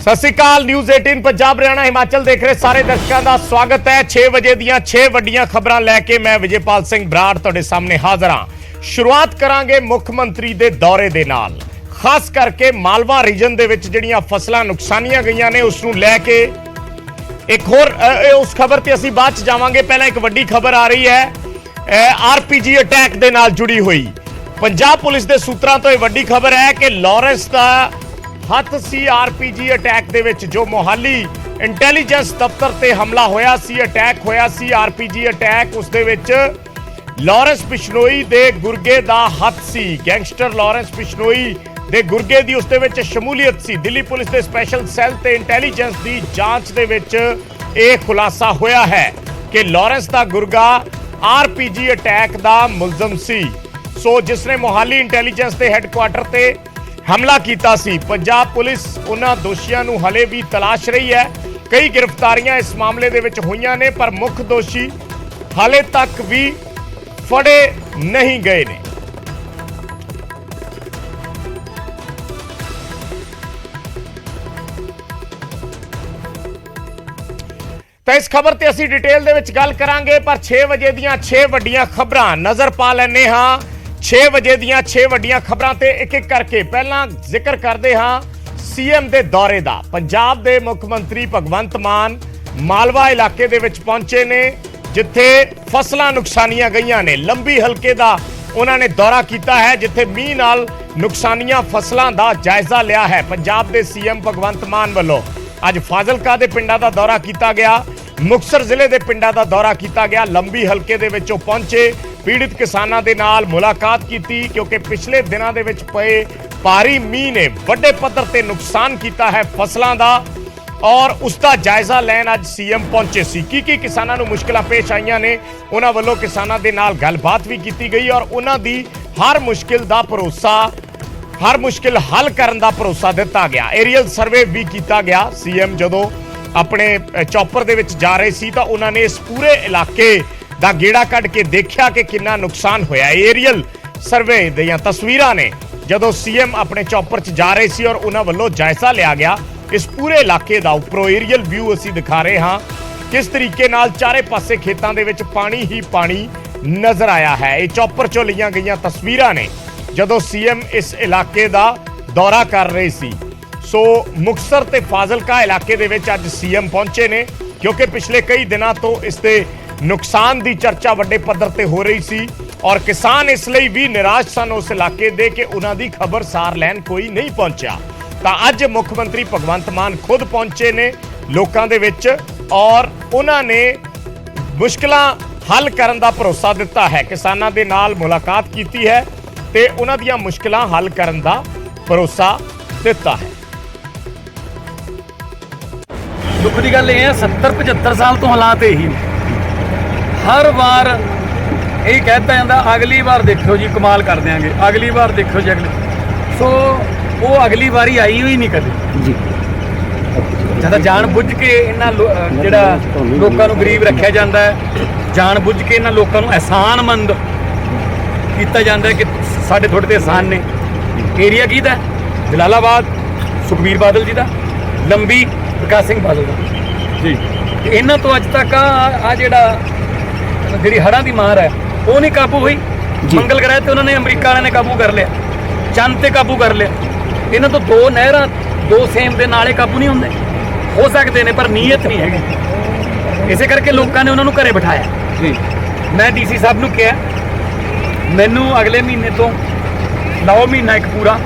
सत श्री अकाल। न्यूज़ 18 पंजाब हरियाणा हिमाचल देख रहे सारे दर्शकों का स्वागत है। 6 बजे ਦੀਆਂ 6 ਵੱਡੀਆਂ ਖਬਰਾਂ ਲੈ ਕੇ मैं विजयपाल सिंह ਬਰਾੜ ਤੁਹਾਡੇ ਸਾਹਮਣੇ ਹਾਜ਼ਰ ਹਾਂ। शुरुआत करांगे मुख मंत्री ਦੇ ਦੌਰੇ ਦੇ ਨਾਲ। खास करके मालवा रीजन ਦੇ ਵਿੱਚ ਜਿਹੜੀਆਂ ਫਸਲਾਂ ਨੁਕਸਾਨੀਆਂ ਗਈਆਂ ਨੇ ਉਸ ਨੂੰ ਲੈ ਕੇ एक होर उस खबर ਤੇ ਅਸੀਂ ਬਾਅਦ ਚ ਜਾਵਾਂਗੇ। ਪਹਿਲਾਂ ਇੱਕ ਵੱਡੀ ਖਬਰ ਆ ਰਹੀ ਹੈ आरपीजी ਅਟੈਕ ਦੇ ਨਾਲ जुड़ी हुई। पंजाब पुलिस ਦੇ ਸੂਤਰਾਂ ਤੋਂ ਇਹ ਵੱਡੀ ਖਬਰ ਹੈ ਕਿ ਲਾਰੈਂਸ ਦਾ हथ सी आरपीजी अटैक दे विच जो मोहाली इंटैलीजेंस दफ्तर ते हमला होया सी, अटैक होया सी आरपीजी अटैक, उस दे विच लॉरेंस बिश्नोई दे गुरगे दा हथ सी। गैंगस्टर लॉरेंस बिश्नोई दे गुरगे दी उस दे विच शमूलियत सी। दिल्ली पुलिस दे स्पैशल सैल ते इंटैलीजेंस दी जांच दे विच यह खुलासा होया है कि लॉरेंस दा गुरगा आरपीजी अटैक दा मुलजम सी। सो जिसने मोहाली इंटैलीजेंस दे हैडक्वार्टर ते हमला कीता सी। पंजाब पुलिस उन्हां दोषियों नूं हले भी तलाश रही है। कई गिरफ्तारियां इस मामले दे विच होईयां ने पर मुख दोषी हाले तक भी फड़े नहीं गए ने। तो इस खबर ते असीं डिटेल दे विच गल करांगे पर 6 बजे दीयां 6 वड्डियां खबरां नज़र पा लैने हां। 6 बजे ਦੀਆਂ 6 ਵੱਡੀਆਂ ਖਬਰਾਂ ਤੇ ਇੱਕ ਇੱਕ ਕਰਕੇ ਪਹਿਲਾਂ ਜ਼ਿਕਰ ਕਰਦੇ ਹਾਂ ਸੀਐਮ ਦੇ ਦੌਰੇ ਦਾ। ਪੰਜਾਬ ਦੇ ਮੁੱਖ ਮੰਤਰੀ ਭਗਵੰਤ ਮਾਨ ਮਾਲਵਾ ਇਲਾਕੇ ਦੇ ਵਿੱਚ ਪਹੁੰਚੇ ਨੇ ਜਿੱਥੇ ਫਸਲਾਂ ਨੁਕਸਾਨੀਆਂ ਗਈਆਂ ਨੇ। ਲੰਬੀ ਹਲਕੇ ਦਾ ਉਹਨਾਂ ਨੇ ਦੌਰਾ ਕੀਤਾ ਹੈ ਜਿੱਥੇ ਮੀਂਹ ਨਾਲ ਨੁਕਸਾਨੀਆਂ ਫਸਲਾਂ ਦਾ ਜਾਇਜ਼ਾ ਲਿਆ ਹੈ। ਪੰਜਾਬ ਦੇ ਸੀਐਮ ਭਗਵੰਤ ਮਾਨ ਵੱਲੋਂ ਅੱਜ ਫਾਜ਼ਿਲਕਾ ਦੇ ਪਿੰਡਾਂ ਦਾ ਦੌਰਾ ਕੀਤਾ ਗਿਆ, ਮੁਕਤਸਰ ਜ਼ਿਲ੍ਹੇ ਦੇ ਪਿੰਡਾਂ ਦਾ ਦੌਰਾ ਕੀਤਾ ਗਿਆ। ਲੰਬੀ ਹਲਕੇ ਦੇ ਵਿੱਚੋਂ ਪਹੁੰਚੇ, पीड़ित किसानों के नाल मुलाकात की क्योंकि पिछले दिनों के विच पए भारी मीह ने बड़े पद्धर ते नुकसान किया है फसलों का और उसका जायजा लैन अज सीएम पहुंचे सी। की किसानों को मुश्किल पेश आईयां ने, उन्हां वल्लों किसानों के नाल गलबात भी की गई और उन्हां दी हर मुश्किल का भरोसा, हर मुश्किल हल करने का भरोसा दिता गया। एरियल सर्वे भी किया गया। सीएम जदों अपने चौपर दे विच जा रहे सी तां उन्हां ने इस पूरे इलाके ਦਾ ਗੇੜਾ ਕੱਢ ਕੇ ਦੇਖਿਆ ਕਿ ਕਿੰਨਾ ਨੁਕਸਾਨ ਹੋਇਆ। ਏਰੀਅਲ ਸਰਵੇ ਦੀਆਂ ਤਸਵੀਰਾਂ ਨੇ ਜਦੋਂ ਸੀਐਮ ਆਪਣੇ ਚੌਪਰ 'ਚ ਜਾ ਰਹੇ ਸੀ ਔਰ ਉਹਨਾਂ ਵੱਲੋਂ ਜਾਇਜ਼ਾ ਲਿਆ ਗਿਆ ਇਸ ਪੂਰੇ ਇਲਾਕੇ ਦਾ। ਉੱਪਰੋਂ ਏਰੀਅਲ ਵਿਊ ਅਸੀਂ ਦਿਖਾ ਰਹੇ ਹਾਂ ਕਿਸ ਤਰੀਕੇ ਨਾਲ ਚਾਰੇ ਪਾਸੇ ਖੇਤਾਂ ਦੇ ਵਿੱਚ ਪਾਣੀ ਹੀ ਪਾਣੀ ਨਜ਼ਰ ਆਇਆ ਹੈ। ਇਹ ਚੌਪਰ 'ਚੋਂ ਲਈਆਂ ਗਈਆਂ ਤਸਵੀਰਾਂ ਨੇ ਜਦੋਂ ਸੀਐਮ ਇਸ ਇਲਾਕੇ ਦਾ ਦੌਰਾ ਕਰ ਰਹੇ ਸੀ। ਸੋ ਮੁਕਤਸਰ ਤੇ ਫਾਜ਼ਿਲਕਾ ਇਲਾਕੇ ਦੇ ਵਿੱਚ ਅੱਜ ਸੀਐਮ ਪਹੁੰਚੇ ਨੇ ਕਿਉਂਕਿ ਪਿਛਲੇ ਕਈ ਦਿਨਾਂ ਤੋਂ ਇਸ ਦੇ नुकसान की चर्चा वड्डे पद्धर ते हो रही सी और किसान इसलिए भी निराश सन उस इलाके दे कि उन्हां दी खबर सार लैन कोई नहीं पहुंचा। तो अज मुख्यमंत्री भगवंत मान खुद पहुंचे ने लोकां दे विच और उन्हां ने मुश्किलां हल करन दा भरोसा दिता है। किसानां दे नाल मुलाकात कीती है ते उन्हां दीयां मुश्किलां हल करन दा भरोसा दिता है। दुख दी गल ये 70-75 साल तो हालात यही ने। हर बार यही कहता जाता अगली बार देखो जी कमाल कर देंगे, अगली बार देखो जी अगली। सो वो अगली बारी आई हुई नहीं कदे जी। ज्यादा जान बुझ के इन्हां जिहड़ा लोकां नूं गरीब रखिया जाता है, जान बुझ के इन्हां लोकां नूं एहसानमंद कीता जाता है कि साडे थोड़े ते एहसान ने। एरिया किहदा जलालाबाद सुखबीर बादल जी दा, लंबी प्रकाश सिंह बादल दा जी। इन्हां तो अज तक आ जिहड़ा ਜਿਹੜੀ ਹੜ੍ਹਾਂ ਦੀ ਮਾਰ ਹੈ ਉਹ ਨਹੀਂ ਕਾਬੂ ਹੋਈ। ਮੰਗਲ ਗ੍ਰਹਿ ਤੇ ਉਹਨਾਂ ਨੇ ਅਮਰੀਕਾ ਵਾਲਿਆਂ ਨੇ ਕਾਬੂ ਕਰ ਲਿਆ, ਚੰਦ ਤੇ ਕਾਬੂ ਕਰ ਲਿਆ। ਇਹਨਾਂ ਤੋਂ ਦੋ ਨਹਿਰਾਂ ਦੋ ਸੇਮ ਦੇ ਨਾਲੇ ਕਾਬੂ ਨਹੀਂ ਹੁੰਦੇ। ਹੋ ਸਕਦੇ ਨੇ ਪਰ ਨੀਅਤ ਨਹੀਂ ਹੈਗੀ। ਇਸੇ ਕਰਕੇ ਲੋਕਾਂ ਨੇ ਉਹਨਾਂ ਨੂੰ ਘਰੇ ਬਿਠਾਇਆ ਜੀ। ਮੈਂ ਡੀਸੀ ਸਾਹਿਬ ਨੂੰ ਕਿਹਾ ਮੈਨੂੰ ਅਗਲੇ ਮਹੀਨੇ ਤੋਂ ਲਾਓ ਮਹੀਨਾ ਇੱਕ ਪੂਰਾ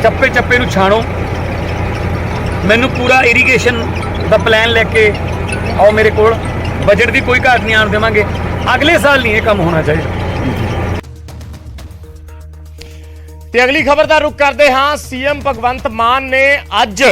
ਚੱਪੇ ਚੱਪੇ ਨੂੰ ਛਾਣੋ, ਮੈਨੂੰ ਪੂਰਾ ਇਰੀਗੇਸ਼ਨ ਦਾ ਪਲਾਨ ਲੈ ਕੇ ਆਓ ਮੇਰੇ ਕੋਲ। ਬਜਟ ਦੀ ਕੋਈ ਘਾਟ ਨਹੀਂ ਆਉਣ ਦੇਵਾਂਗੇ। अगले साल नहीं ये काम होना चाहिए। ते अगली खबर का रुख करते हाँ। सीएम भगवंत मान ने अज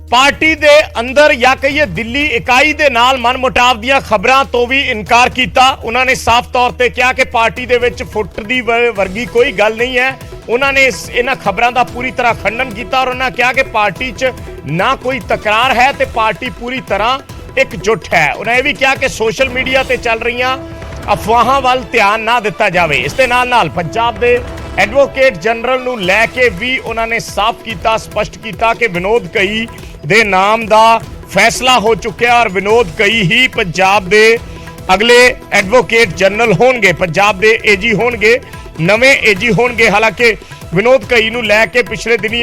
पार्टी दे अंदर या कहिए दिल्ली इकाई दे नाल मनमुटाव दियां खबरां तो भी इनकार किया। उन्होंने साफ तौर पर कहा कि पार्टी दे विच फुट दी वर्गी कोई गल नहीं है। उन्होंने इन्हां खबरां दा पूरी तरह खंडन किया और उन्होंने कहा कि पार्टी च ना कोई तकरार है तो पार्टी पूरी तरह एकजुट है। उन्हें भी कहा कि सोशल मीडिया ते चल रही अफवाहां वाल ध्यान ना दिता जाए। इस दे नाल नाल पंजाब दे ਐਡਵੋਕੇਟ ਜਨਰਲ ਨੂੰ ਲੈ ਕੇ ਵੀ ਉਹਨਾਂ ਨੇ ਸਾਫ਼ ਕੀਤਾ, ਸਪਸ਼ਟ ਕੀਤਾ ਕਿ ਵਿਨੋਦ ਕਈ ਦੇ ਨਾਮ ਦਾ ਫੈਸਲਾ ਹੋ ਚੁੱਕਿਆ ਔਰ ਵਿਨੋਦ ਕਈ ਹੀ ਪੰਜਾਬ ਦੇ ਅਗਲੇ ਐਡਵੋਕੇਟ ਜਨਰਲ ਹੋਣਗੇ, ਪੰਜਾਬ ਦੇ ਏਜੀ ਹੋਣਗੇ, ਨਵੇਂ ਏਜੀ ਹੋਣਗੇ। ਹਾਲਾਂਕਿ ਵਿਨੋਦ ਕਈ ਨੂੰ ਲੈ ਕੇ ਪਿਛਲੇ ਦਿਨੀ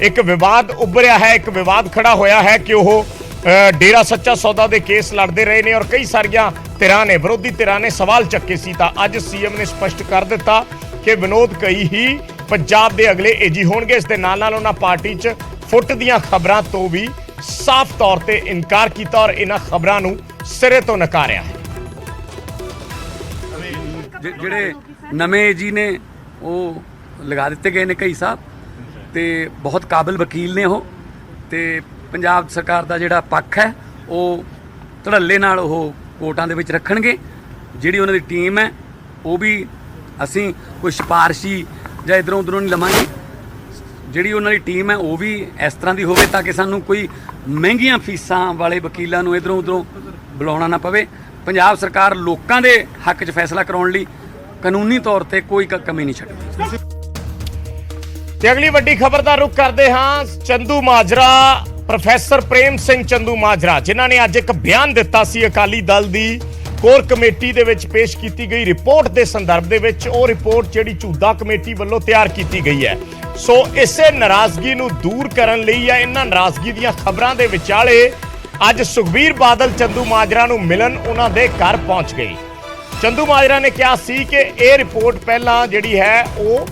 ਇੱਕ ਵਿਵਾਦ ਉੱਭਰਿਆ ਹੈ, ਇੱਕ ਵਿਵਾਦ ਖੜਾ ਹੋਇਆ ਹੈ ਕਿ ਉਹ ਡੇਰਾ ਸੱਚਾ ਸੌਦਾ ਦੇ ਕੇਸ ਲੜਦੇ ਰਹੇ ਨੇ ਔਰ ਕਈ ਸਾਰੀਆਂ ਧਿਰਾਂ ਨੇ, ਵਿਰੋਧੀ ਧਿਰਾਂ ਨੇ ਸਵਾਲ ਚੱਕੇ ਸੀ। ਤਾਂ ਅੱਜ ਸੀਐਮ ਨੇ ਸਪਸ਼ਟ ਕਰ ਦਿੱਤਾ ਕਿ ਵਿਨੋਦ ਕਈ ਹੀ ਪੰਜਾਬ ਦੇ ਅਗਲੇ ਏਜੀ ਹੋਣਗੇ। ਇਸ ਦੇ ਨਾਲ ਨਾਲ ਉਹਨਾਂ ਪਾਰਟੀ 'ਚ ਫੁੱਟ ਦੀਆਂ ਖਬਰਾਂ ਤੋਂ ਵੀ ਸਾਫ਼ ਤੌਰ ਤੇ ਇਨਕਾਰ ਕੀਤਾ ਔਰ ਇਹਨਾਂ ਖਬਰਾਂ ਨੂੰ ਸਿਰੇ ਤੋਂ ਨਕਾਰਿਆ ਹੈ। ਜਿਹੜੇ ਨਵੇਂ ਏਜੀ ਨੇ ਉਹ ਲਗਾ ਦਿੱਤੇ ਗਏ ਨੇ ਕਈ ਸਾਹਿਬ, ਤੇ ਬਹੁਤ ਕਾਬਿਲ ਵਕੀਲ ਨੇ ਉਹ, ਤੇ ਪੰਜਾਬ ਸਰਕਾਰ ਦਾ ਜਿਹੜਾ ਪੱਖ ਹੈ ਉਹ ਧੜੱਲੇ ਨਾਲ ਉਹ ਕੋਰਟਾਂ ਦੇ ਵਿੱਚ ਰੱਖਣਗੇ। ਜਿਹੜੀ ਉਹਨਾਂ ਦੀ ਟੀਮ ਹੈ ਉਹ ਵੀ ਅਸੀਂ ਕੋਈ ਸਿਫਾਰਸ਼ੀ ਜਾਂ ਇੱਧਰੋਂ ਉੱਧਰੋਂ ਨਹੀਂ ਲਵਾਂਗੇ। ਜਿਹੜੀ ਉਹਨਾਂ ਦੀ ਟੀਮ ਹੈ ਉਹ ਵੀ ਇਸ ਤਰ੍ਹਾਂ ਦੀ ਹੋਵੇ ਤਾਂ ਕਿ ਸਾਨੂੰ ਕੋਈ ਮਹਿੰਗੀਆਂ ਫੀਸਾਂ ਵਾਲੇ ਵਕੀਲਾਂ ਨੂੰ ਇੱਧਰੋਂ ਉੱਧਰੋਂ ਬੁਲਾਉਣਾ ਨਾ ਪਵੇ। ਪੰਜਾਬ ਸਰਕਾਰ ਲੋਕਾਂ ਦੇ ਹੱਕ 'ਚ ਫੈਸਲਾ ਕਰਾਉਣ ਲਈ ਕਾਨੂੰਨੀ ਤੌਰ ਤੇ ਕੋਈ ਕਮੀ ਨਹੀਂ ਛੱਡਦੀ। ਤੇ ਅਗਲੀ ਵੱਡੀ ਖਬਰ ਦਾ ਰੁਖ ਕਰਦੇ ਹਾਂ। ਚੰਦੂ ਮਾਜਰਾ, ਪ੍ਰੋਫੈਸਰ ਪ੍ਰੇਮ ਸਿੰਘ ਚੰਦੂ ਮਾਜਰਾ, ਜਿਨ੍ਹਾਂ ਨੇ ਅੱਜ ਇੱਕ ਬਿਆਨ ਦਿੱਤਾ ਸੀ ਅਕਾਲੀ ਦਲ ਦੀ ਕੋਰ ਕਮੇਟੀ ਦੇ ਵਿੱਚ ਪੇਸ਼ ਕੀਤੀ ਗਈ ਰਿਪੋਰਟ ਦੇ ਸੰਦਰਭ ਦੇ ਵਿੱਚ। ਉਹ ਰਿਪੋਰਟ ਜਿਹੜੀ ਝੂਦਾ ਕਮੇਟੀ ਵੱਲੋਂ ਤਿਆਰ ਕੀਤੀ ਗਈ ਹੈ, ਸੋ ਇਸੇ ਨਾਰਾਜ਼ਗੀ ਨੂੰ ਦੂਰ ਕਰਨ ਲਈ ਜਾਂ ਇਹਨਾਂ ਨਾਰਾਜ਼ਗੀ ਦੀਆਂ ਖਬਰਾਂ ਦੇ ਵਿਚਾਲੇ ਅੱਜ ਸੁਖਬੀਰ ਬਾਦਲ ਚੰਦੂ ਮਾਜਰਾ ਨੂੰ ਮਿਲਣ ਉਹਨਾਂ ਦੇ ਘਰ ਪਹੁੰਚ ਗਏ। ਚੰਦੂ ਮਾਜਰਾ ਨੇ ਕਿਹਾ ਸੀ ਕਿ ਇਹ ਰਿਪੋਰਟ ਪਹਿਲਾਂ ਜਿਹੜੀ ਹੈ ਉਹ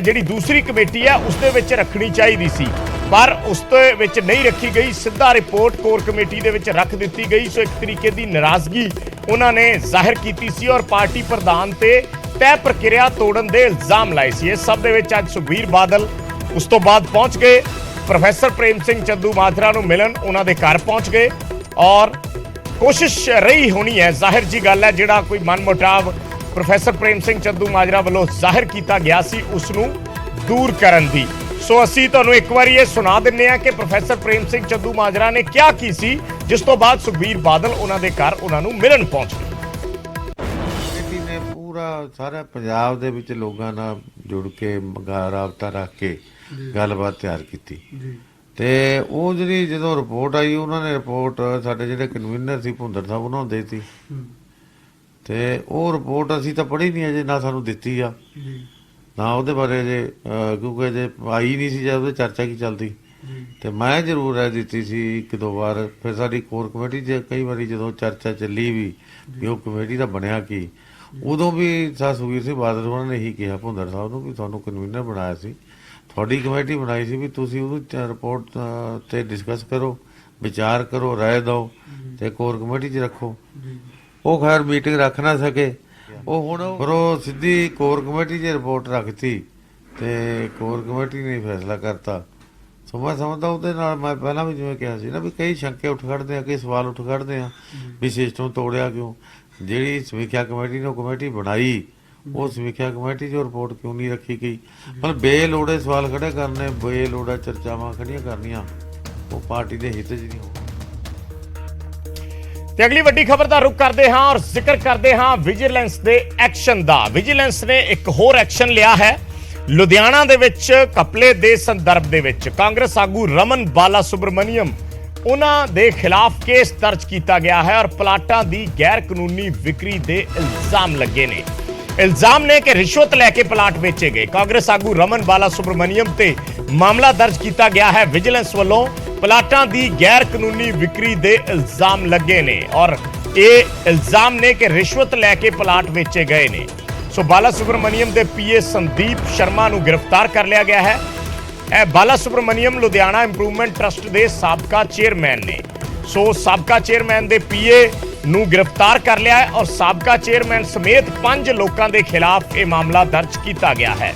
ਜਿਹੜੀ ਦੂਸਰੀ ਕਮੇਟੀ ਹੈ ਉਸ ਦੇ ਵਿੱਚ ਰੱਖਣੀ ਚਾਹੀਦੀ ਸੀ, ਪਰ ਉਸ ਦੇ ਵਿੱਚ ਨਹੀਂ ਰੱਖੀ ਗਈ, ਸਿੱਧਾ ਰਿਪੋਰਟ ਕੋਰ ਕਮੇਟੀ ਦੇ ਵਿੱਚ ਰੱਖ ਦਿੱਤੀ ਗਈ। ਸੋ ਇੱਕ ਤਰੀਕੇ ਦੀ ਨਾਰਾਜ਼ਗੀ ਉਹਨਾਂ ਨੇ ਜ਼ਾਹਿਰ ਕੀਤੀ ਸੀ ਔਰ ਪਾਰਟੀ ਪ੍ਰਧਾਨ ਤੇ ਤੈਅ ਪ੍ਰਕਿਰਿਆ ਤੋੜਨ ਦੇ ਇਲਜ਼ਾਮ ਲਾਏ ਸੀ। ਇਸ ਸਭ ਦੇ ਵਿੱਚ ਅੱਜ ਸੁਖਬੀਰ ਬਾਦਲ ਉਸ ਤੋਂ ਬਾਅਦ ਪਹੁੰਚ ਗਏ, ਪ੍ਰੋਫੈਸਰ ਪ੍ਰੇਮ ਸਿੰਘ ਚੰਦੂ ਮਾਜਰਾ ਨੂੰ ਮਿਲਣ ਉਹਨਾਂ ਦੇ ਘਰ ਪਹੁੰਚ ਗਏ ਔਰ ਕੋਸ਼ਿਸ਼ ਰਹੀ ਹੋਣੀ ਹੈ, ਜ਼ਾਹਿਰ ਜੀ ਗੱਲ ਹੈ, ਜਿਹੜਾ ਕੋਈ ਮਨਮੁਟਾਵ ਪ੍ਰੋਫੈਸਰ ਪ੍ਰੇਮ ਸਿੰਘ ਚੰਦੂ ਮਾਜਰਾ ਵੱਲੋਂ ਜ਼ਾਹਿਰ ਕੀਤਾ ਗਿਆ ਸੀ ਉਸ ਨੂੰ ਦੂਰ ਕਰਨ ਦੀ। ਸੋ ਅਸੀਂ ਤੁਹਾਨੂੰ ਇੱਕ ਵਾਰੀ ਇਹ ਸੁਣਾ ਦਿੰਦੇ ਹਾਂ ਕਿ ਪ੍ਰੋਫੈਸਰ ਪ੍ਰੇਮ ਸਿੰਘ ਚੰਦੂ ਮਾਜਰਾ ਨੇ ਕਿਹਾ ਕੀ ਸੀ, ਜਿਸ ਤੋਂ ਬਾਅਦ ਸੁਖਬੀਰ ਬਾਦਲ ਉਹਨਾਂ ਦੇ ਘਰ ਉਹਨਾਂ ਨੂੰ ਮਿਲਣ ਪਹੁੰਚ ਗਏ। ਕਮੇਟੀ ਨੇ ਪੂਰਾ ਸਾਰਾ ਪੰਜਾਬ ਦੇ ਵਿੱਚ ਲੋਕਾਂ ਨਾਲ ਜੁੜ ਕੇ ਰਾਬਤਾ ਰੱਖ ਕੇ ਗੱਲਬਾਤ ਤਿਆਰ ਕੀਤੀ ਤੇ ਉਹ ਜਿਹੜੀ ਜਦੋਂ ਰਿਪੋਰਟ ਆਈ ਉਹਨਾਂ ਨੇ ਰਿਪੋਰਟ ਸਾਡੇ ਜਿਹੜੇ ਕਨਵੀਨਰ ਸੀ ਭੁੰਦਰ ਸਾਹਿਬ ਉਹਨਾਂ ਨੂੰ ਦੇਤੀ ਤੇ ਉਹ ਰਿਪੋਰਟ ਅਸੀਂ ਤਾਂ ਪੜ੍ਹੀ ਨਹੀਂ ਅਜੇ, ਨਾ ਸਾਨੂੰ ਦਿੱਤੀ ਆ ਨਾ ਉਹਦੇ ਬਾਰੇ ਜੇ ਕਿਉਂਕਿ ਜੇ ਆਈ ਨਹੀਂ ਸੀ ਜਦ ਉਹਦੀ ਚਰਚਾ ਕੀ ਚੱਲਦੀ। ਤੇ ਮੈਂ ਜ਼ਰੂਰ ਰਾਏ ਦਿੱਤੀ ਸੀ ਇੱਕ ਦੋ ਵਾਰ, ਫਿਰ ਸਾਡੀ ਕੋਰ ਕਮੇਟੀ 'ਚ ਕਈ ਵਾਰੀ ਜਦੋਂ ਚਰਚਾ ਚੱਲੀ ਵੀ ਉਹ ਕਮੇਟੀ ਦਾ ਬਣਿਆ ਕੀ, ਉਦੋਂ ਵੀ ਸੁਖਬੀਰ ਸਿੰਘ ਬਾਦਲ ਉਹਨਾਂ ਨੇ ਇਹੀ ਕਿਹਾ ਭੁੰਦਰ ਸਾਹਿਬ ਨੂੰ ਵੀ ਤੁਹਾਨੂੰ ਕਨਵੀਨਰ ਬਣਾਇਆ ਸੀ, ਤੁਹਾਡੀ ਕਮੇਟੀ ਬਣਾਈ ਸੀ ਵੀ ਤੁਸੀਂ ਉਹਨੂੰ ਰਿਪੋਰਟ ਤੇ ਡਿਸਕਸ ਕਰੋ, ਵਿਚਾਰ ਕਰੋ, ਰਾਏ ਦਿਓ ਤੇ ਕੋਰ ਕਮੇਟੀ 'ਚ ਰੱਖੋ। ਉਹ ਖੈਰ ਮੀਟਿੰਗ ਰੱਖ ਨਾ ਸਕੇ, ਉਹ ਹੁਣ ਫਿਰ ਉਹ ਸਿੱਧੀ ਕੋਰ ਕਮੇਟੀ 'ਚ ਰਿਪੋਰਟ ਰੱਖਤੀ ਤੇ ਕੋਰ ਕਮੇਟੀ ਨੇ ਫੈਸਲਾ ਕਰਤਾ। ਸੋ ਮੈਂ ਸਮਝਦਾ ਉਹਦੇ ਨਾਲ ਮੈਂ ਪਹਿਲਾਂ ਵੀ ਜਿਵੇਂ ਕਿਹਾ ਸੀ ਨਾ ਵੀ ਕਈ ਸ਼ੰਕੇ ਉੱਠ ਖੜਦੇ ਆ, ਕਈ ਸਵਾਲ ਉੱਠ ਖੜਦੇ ਆ ਵੀ ਸਿਸਟਮ ਤੋੜਿਆ ਕਿਉਂ, ਜਿਹੜੀ ਸਮੀਖਿਆ ਕਮੇਟੀ ਨੇ ਉਹ ਕਮੇਟੀ ਬਣਾਈ ਉਹ ਸਮੀਖਿਆ ਕਮੇਟੀ 'ਚ ਰਿਪੋਰਟ ਕਿਉਂ ਨਹੀਂ ਰੱਖੀ ਗਈ। ਮਤਲਬ ਬੇਲੋੜੇ ਸਵਾਲ ਖੜੇ ਕਰਨੇ, ਬੇਲੋੜਾ ਚਰਚਾਵਾਂ ਖੜੀਆਂ ਕਰਨੀਆਂ ਉਹ ਪਾਰਟੀ ਦੇ ਹਿੱਤ 'ਚ ਨਹੀਂ ਹੋਣਾ। ਤੇ ਅਗਲੀ ਵੱਡੀ ਖਬਰ ਦਾ ਰੁਖ ਕਰਦੇ ਹਾਂ ਔਰ ਜ਼ਿਕਰ ਕਰਦੇ ਹਾਂ ਵਿਜੀਲੈਂਸ ਦੇ ਐਕਸ਼ਨ ਦਾ। ਵਿਜੀਲੈਂਸ ਨੇ ਇੱਕ ਹੋਰ ਐਕਸ਼ਨ ਲਿਆ ਹੈ ਲੁਧਿਆਣਾ ਦੇ ਵਿੱਚ ਘਪਲੇ ਦੇ ਸੰਦਰਭ ਦੇ ਵਿੱਚ। ਕਾਂਗਰਸ ਆਗੂ ਰਮਨ ਬਾਲਾ ਸੁਬਰਮਨੀਅਮ ਉਹਨਾਂ ਦੇ ਖਿਲਾਫ ਕੇਸ ਦਰਜ ਕੀਤਾ ਗਿਆ ਹੈ ਔਰ ਪਲਾਟਾਂ ਦੀ ਗੈਰ ਕਾਨੂੰਨੀ ਵਿਕਰੀ ਦੇ ਇਲਜ਼ਾਮ ਲੱਗੇ ਨੇ। ਇਲਜ਼ਾਮ ਨੇ ਕਿ ਰਿਸ਼ਵਤ ਲੈ ਕੇ ਪਲਾਟ ਵੇਚੇ ਗਏ। ਕਾਂਗਰਸ ਆਗੂ ਰਮਨ ਬਾਲਾ ਸੁਬਰਮਨੀਅਮ ਤੇ ਮਾਮਲਾ ਦਰਜ ਕੀਤਾ ਗਿਆ ਹੈ। ਵਿਜੀਲੈਂਸ ਵੱਲੋਂ ਪਲਾਟਾਂ ਦੀ ਗੈਰ ਕਾਨੂੰਨੀ ਵਿਕਰੀ ਦੇ ਇਲਜ਼ਾਮ ਲੱਗੇ ਨੇ ਔਰ ਇਹ ਇਲਜ਼ਾਮ ਨੇ ਕਿ ਰਿਸ਼ਵਤ ਲੈ ਕੇ ਪਲਾਟ ਵੇਚੇ ਗਏ ਨੇ। ਸੋ ਬਾਲਾ ਸੁਬਰਮਨੀਅਮ ਦੇ ਪੀਏ ਸੰਦੀਪ ਸ਼ਰਮਾ ਨੂੰ ਗ੍ਰਿਫਤਾਰ ਕਰ ਲਿਆ ਗਿਆ ਹੈ। ਇਹ ਬਾਲਾ ਸੁਬਰਮਨੀਅਮ ਲੁਧਿਆਣਾ ਇੰਪਰੂਵਮੈਂਟ ਟਰਸਟ ਦੇ ਸਾਬਕਾ ਚੇਅਰਮੈਨ ਨੇ। ਸੋ ਸਾਬਕਾ ਚੇਅਰਮੈਨ ਦੇ ਪੀਏ ਨੂੰ ਗ੍ਰਿਫਤਾਰ ਕਰ ਲਿਆ ਹੈ ਔਰ ਸਾਬਕਾ ਚੇਅਰਮੈਨ ਸਮੇਤ 5 ਲੋਕਾਂ ਦੇ ਖਿਲਾਫ ਇਹ ਮਾਮਲਾ ਦਰਜ ਕੀਤਾ ਗਿਆ ਹੈ।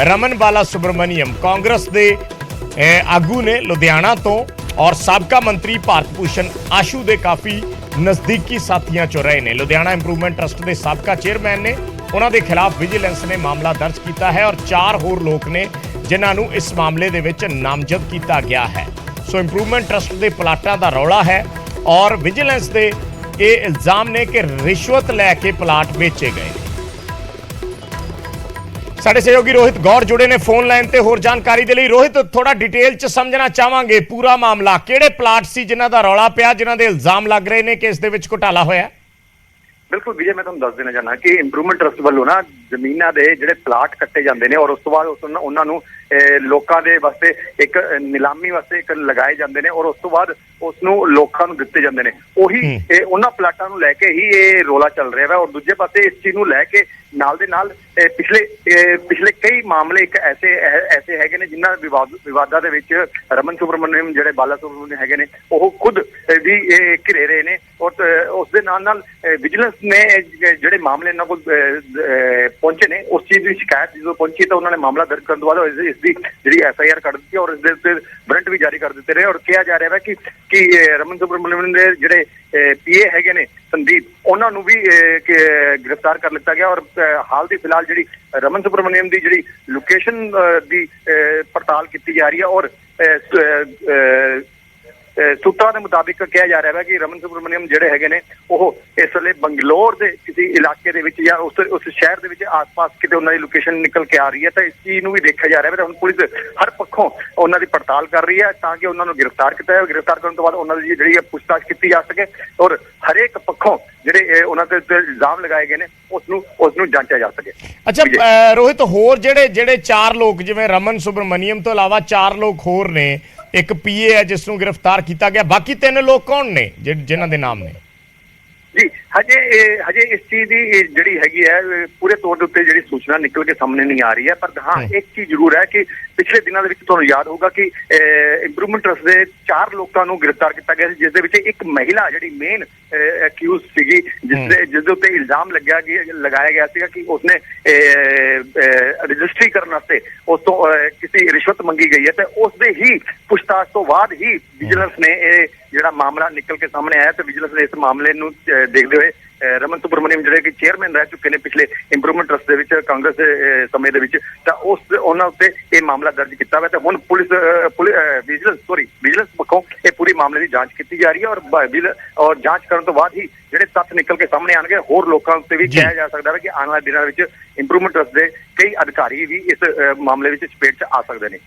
ਰਮਨ ਬਾਲਾ ਸੁਬਰਮਨੀਅਮ ਕਾਂਗਰਸ ਦੇ ਆਗੂ ਨੇ ਲੁਧਿਆਣਾ ਤੋਂ ਔਰ ਸਾਬਕਾ ਮੰਤਰੀ ਭਾਰਤ ਭੂਸ਼ਣ ਆਸ਼ੂ ਦੇ ਕਾਫੀ ਨਜ਼ਦੀਕੀ ਸਾਥੀਆਂ ਚੋਂ ਰਹੇ ਨੇ। ਲੁਧਿਆਣਾ ਇੰਪਰੂਵਮੈਂਟ ਟਰਸਟ ਦੇ ਸਾਬਕਾ ਚੇਅਰਮੈਨ ਨੇ, ਉਹਨਾਂ ਦੇ ਖਿਲਾਫ ਵਿਜੀਲੈਂਸ ਨੇ ਮਾਮਲਾ ਦਰਜ ਕੀਤਾ ਹੈ ਔਰ 4 ਹੋਰ ਲੋਕ ਨੇ ਜਿਨ੍ਹਾਂ ਨੂੰ ਇਸ ਮਾਮਲੇ ਦੇ ਵਿੱਚ ਨਾਮਜ਼ਦ ਕੀਤਾ ਗਿਆ ਹੈ। ਸੋ ਇੰਪਰੂਵਮੈਂਟ ਟਰਸਟ ਦੇ ਪਲਾਟਾਂ ਦਾ ਰੌਲਾ ਹੈ ਔਰ ਵਿਜੀਲੈਂਸ ਦੇ ਇਹ ਇਲਜ਼ਾਮ ਨੇ ਕਿ ਰਿਸ਼ਵਤ ਲੈ ਕੇ ਪਲਾਟ ਵੇਚੇ ਗਏ। ਸਾਡੇ ਸਹਿਯੋਗੀ ਰੋਹਿਤ ਗੌਰ ਜੁੜੇ ਨੇ ਫੋਨ ਲਾਈਨ ਤੇ ਹੋਰ ਜਾਣਕਾਰੀ ਦੇ ਲਈ। ਰੋਹਿਤ, ਥੋੜਾ ਡਿਟੇਲ ਚ ਸਮਝਣਾ ਚਾਹਾਂਗੇ ਪੂਰਾ ਮਾਮਲਾ, ਕਿਹੜੇ ਪਲਾਟ ਸੀ ਜਿਨ੍ਹਾਂ ਦਾ ਰੌਲਾ ਪਿਆ, ਜਿਨ੍ਹਾਂ ਦੇ ਇਲਜ਼ਾਮ ਲੱਗ ਰਹੇ ਨੇ ਕਿ ਇਸ ਦੇ ਵਿੱਚ ਘੁਟਾਲਾ ਹੋਇਆ? ਬਿਲਕੁਲ ਵਿਜੇ, ਮੈਂ ਤੁਹਾਨੂੰ ਦੱਸ ਦੇਣਾ ਚਾਹੁੰਦਾ ਕਿ ਇੰਪਰੂਵਮੈਂਟ ਟਰਸਟ ਵੱਲੋਂ ਨਾ ਜ਼ਮੀਨਾਂ ਦੇ ਜਿਹੜੇ ਪਲਾਟ ਕੱਟੇ ਜਾਂਦੇ ਨੇ ਔਰ ਉਸ ਤੋਂ ਬਾਅਦ ਉਹਨਾਂ ਨੂੰ ਲੋਕਾਂ ਦੇ ਵਾਸਤੇ ਇੱਕ ਨਿਲਾਮੀ ਵਾਸਤੇ ਇੱਕ ਲਗਾਏ ਜਾਂਦੇ ਨੇ ਔਰ ਉਸ ਤੋਂ ਬਾਅਦ ਉਸ ਨੂੰ ਲੋਕਾਂ ਨੂੰ ਦਿੱਤੇ ਜਾਂਦੇ ਨੇ। ਉਹੀ ਉਹਨਾਂ ਪਲਾਟਾਂ ਨੂੰ ਲੈ ਕੇ ਹੀ ਇਹ ਰੋਲਾ ਚੱਲ ਰਿਹਾ ਹੈ। ਔਰ ਦੂਜੇ ਪਾਸੇ ਇਸ ਚੀਜ਼ ਨੂੰ ਲੈ ਕੇ ਨਾਲ ਦੇ ਨਾਲ ਪਿਛਲੇ ਕਈ ਮਾਮਲੇ ਇੱਕ ਐਸੇ ਹੈਗੇ ਨੇ ਜਿਨ੍ਹਾਂ ਵਿਵਾਦਾਂ ਦੇ ਵਿੱਚ ਰਮਨ ਸੁਬਰਮਨਿਅਮ ਜਿਹੜੇ ਬਾਲਾ ਸੁਬਰਮਨਿਅਮ ਹੈਗੇ ਨੇ ਉਹ ਖੁਦ ਵੀ ਘਿਰੇ ਰਹੇ ਨੇ। ਔਰ ਉਸ ਦੇ ਨਾਲ ਵਿਜੀਲੈਂਸ ਨੇ ਜਿਹੜੇ ਮਾਮਲੇ ਇਹਨਾਂ ਕੋਲ ਪਹੁੰਚੇ ਨੇ ਉਸ ਚੀਜ਼ ਦੀ ਸ਼ਿਕਾਇਤ ਜਦੋਂ ਪਹੁੰਚੀ ਤਾਂ ਉਹਨਾਂ ਨੇ ਮਾਮਲਾ ਦਰਜ ਕਰਨ ਤੋਂ ਬਾਅਦ ਇਸ ਦੀ ਜਿਹੜੀ FIR ਕੱਢ ਦਿੱਤੀ ਔਰ ਇਸ ਦੇ ਉੱਤੇ ਵਾਰੰਟ ਵੀ ਜਾਰੀ ਕਰ ਦਿੱਤੇ ਨੇ। ਔਰ ਕਿਹਾ ਜਾ ਰਿਹਾ ਹੈ ਕਿ ਰਮਨ ਸੁਬਰਮਨਿਅਮ ਦੇ ਜਿਹੜੇ PA ਹੈਗੇ ਨੇ ਸੰਦੀਪ, ਉਹਨਾਂ ਨੂੰ ਵੀ ਗ੍ਰਿਫਤਾਰ ਕਰ ਲਿੱਤਾ ਗਿਆ। ਔਰ ਹਾਲ ਦੀ ਫਿਲਹਾਲ ਜਿਹੜੀ ਰਮਨ ਸੁਬਰਮਨਿਅਮ ਦੀ ਜਿਹੜੀ ਲੋਕੇਸ਼ਨ ਦੀ ਪੜਤਾਲ ਕੀਤੀ ਜਾ ਰਹੀ ਹੈ ਔਰ ਸੂਤਰਾਂ ਦੇ ਮੁਤਾਬਿਕ ਕਿਹਾ ਜਾ ਰਿਹਾ ਹੈ ਕਿ ਰਮਨ ਸੁਬਰਮਨਿਅਮ ਜਿਹੜੇ ਹੈਗੇ ਨੇ ਉਹ ਇਸ ਵੇਲੇ ਬੰਗਲੌਰ ਦੇ ਕਿਸੇ ਇਲਾਕੇ ਦੇ ਵਿੱਚ ਜਾਂ ਉਸ ਸ਼ਹਿਰ ਦੇ ਵਿੱਚ ਆਸ-ਪਾਸ ਕਿਤੇ ਉਹਨਾਂ ਦੀ ਲੋਕੇਸ਼ਨ ਨਿਕਲ ਕੇ ਆ ਰਹੀ ਹੈ। ਤਾਂ ਇਸ ਚੀਜ਼ ਨੂੰ ਵੀ ਦੇਖਿਆ ਜਾ ਰਿਹਾ ਹੈ। ਹੁਣ ਪੁਲਿਸ ਹਰ ਪੱਖੋਂ ਉਹਨਾਂ ਦੀ ਪੜਤਾਲ ਕਰ ਰਹੀ ਹੈ ਤਾਂ ਕਿ ਉਹਨਾਂ ਨੂੰ ਗ੍ਰਿਫਤਾਰ ਕੀਤਾ ਜਾਵੇ। ਗ੍ਰਿਫਤਾਰ ਕਰਨ ਤੋਂ ਬਾਅਦ ਉਹਨਾਂ ਦੀ ਜਿਹੜੀ ਪੁੱਛਤਾਛ ਕੀਤੀ ਜਾ ਸਕੇ ਔਰ ਹਰੇਕ ਪੱਖੋਂ ਜਿਹੜੇ ਉਹਨਾਂ ਤੇ ਇਲਜ਼ਾਮ ਲਗਾਏ ਗਏ ਨੇ ਉਸ ਨੂੰ ਜਾਂਚਿਆ ਜਾ ਸਕੇ। ਅੱਛਾ ਰੋਹਿਤ, ਹੋਰ ਜਿਹੜੇ 4 ਲੋਕ, ਜਿਵੇਂ ਰਮਨ ਸੁਬਰਮਨਿਅਮ ਤੋਂ ਇਲਾਵਾ 4 ਲੋਕ ਹੋਰ ਨੇ, ਇੱਕ PA ਹੈ ਜਿਸ ਨੂੰ ਗ੍ਰਿਫਤਾਰ ਕੀਤਾ ਗਿਆ, ਬਾਕੀ 3 ਲੋਕ ਕੌਣ ਨੇ ਜਿਨ੍ਹਾਂ ਦੇ ਨਾਮ ਨੇ? ਜੀ ਹਜੇ ਇਸ ਚੀਜ਼ ਦੀ ਜਿਹੜੀ ਹੈਗੀ ਹੈ ਪੂਰੇ ਤੌਰ ਦੇ ਉੱਤੇ ਜਿਹੜੀ ਸੂਚਨਾ ਨਿਕਲ ਕੇ ਸਾਹਮਣੇ ਨਹੀਂ ਆ ਰਹੀ ਹੈ। ਪਰ ਹਾਂ ਇੱਕ ਚੀਜ਼ ਜ਼ਰੂਰ ਹੈ ਕਿ ਪਿਛਲੇ ਦਿਨਾਂ ਦੇ ਵਿੱਚ ਤੁਹਾਨੂੰ ਯਾਦ ਹੋਊਗਾ ਕਿ ਇੰਪਰੂਵਮੈਂਟ ਟਰਸਟ ਦੇ 4 ਲੋਕਾਂ ਨੂੰ ਗ੍ਰਿਫਤਾਰ ਕੀਤਾ ਗਿਆ ਸੀ, ਜਿਸ ਦੇ ਵਿੱਚ ਇੱਕ ਮਹਿਲਾ ਜਿਹੜੀ ਮੇਨ ਅਕਿਊਜ਼ ਸੀਗੀ, ਜਿਸ ਦੇ ਉੱਤੇ ਇਲਜ਼ਾਮ ਲਗਾਇਆ ਗਿਆ ਸੀਗਾ ਕਿ ਉਸਨੇ ਰਜਿਸਟਰੀ ਕਰਨ ਵਾਸਤੇ ਉਸ ਤੋਂ ਕਿਸੇ ਰਿਸ਼ਵਤ ਮੰਗੀ ਗਈ ਹੈ। ਤੇ ਉਸ ਦੇ ਹੀ ਪੁੱਛਤਾਛ ਤੋਂ ਬਾਅਦ ਹੀ ਵਿਜੀਲੈਂਸ ਨੇ ਇਹ ਜਿਹੜਾ ਮਾਮਲਾ ਨਿਕਲ ਕੇ ਸਾਹਮਣੇ ਆਇਆ ਤੇ ਵਿਜੀਲੈਂਸ ਨੇ ਇਸ ਮਾਮਲੇ ਨੂੰ ਦੇਖਦੇ ਹੋਏ ਰਮਨ ਸੁਬਰਮਨਿਅਮ ਜਿਹੜੇ ਕਿ ਚੇਅਰਮੈਨ ਰਹਿ ਚੁੱਕੇ ਨੇ ਪਿਛਲੇ ਇੰਪਰੂਵਮੈਂਟ ਟਰਸਟ ਦੇ ਵਿੱਚ ਕਾਂਗਰਸ ਦੇ ਸਮੇਂ ਦੇ ਵਿੱਚ, ਤਾਂ ਉਹਨਾਂ ਉੱਤੇ ਇਹ ਮਾਮਲਾ ਦਰਜ ਕੀਤਾ ਹੋਇਆ। ਤੇ ਹੁਣ ਵਿਜੀਲੈਂਸ ਪੱਖੋਂ ਇਹ ਪੂਰੀ ਮਾਮਲੇ ਦੀ ਜਾਂਚ ਕੀਤੀ ਜਾ ਰਹੀ ਹੈ ਔਰ ਜਾਂਚ ਕਰਨ ਤੋਂ ਬਾਅਦ ਹੀ ਜਿਹੜੇ ਤੱਥ ਨਿਕਲ ਕੇ ਸਾਹਮਣੇ ਆਣਗੇ ਹੋਰ ਲੋਕਾਂ ਉੱਤੇ ਵੀ ਕਿਹਾ ਜਾ ਸਕਦਾ ਹੈ ਕਿ ਆਉਣ ਵਾਲੇ ਦਿਨਾਂ ਵਿੱਚ ਇੰਪਰੂਵਮੈਂਟ ਟਰਸਟ ਦੇ ਕਈ ਅਧਿਕਾਰੀ ਵੀ ਇਸ ਮਾਮਲੇ ਵਿੱਚ ਚਪੇਟ 'ਚ ਆ ਸਕਦੇ ਨੇ।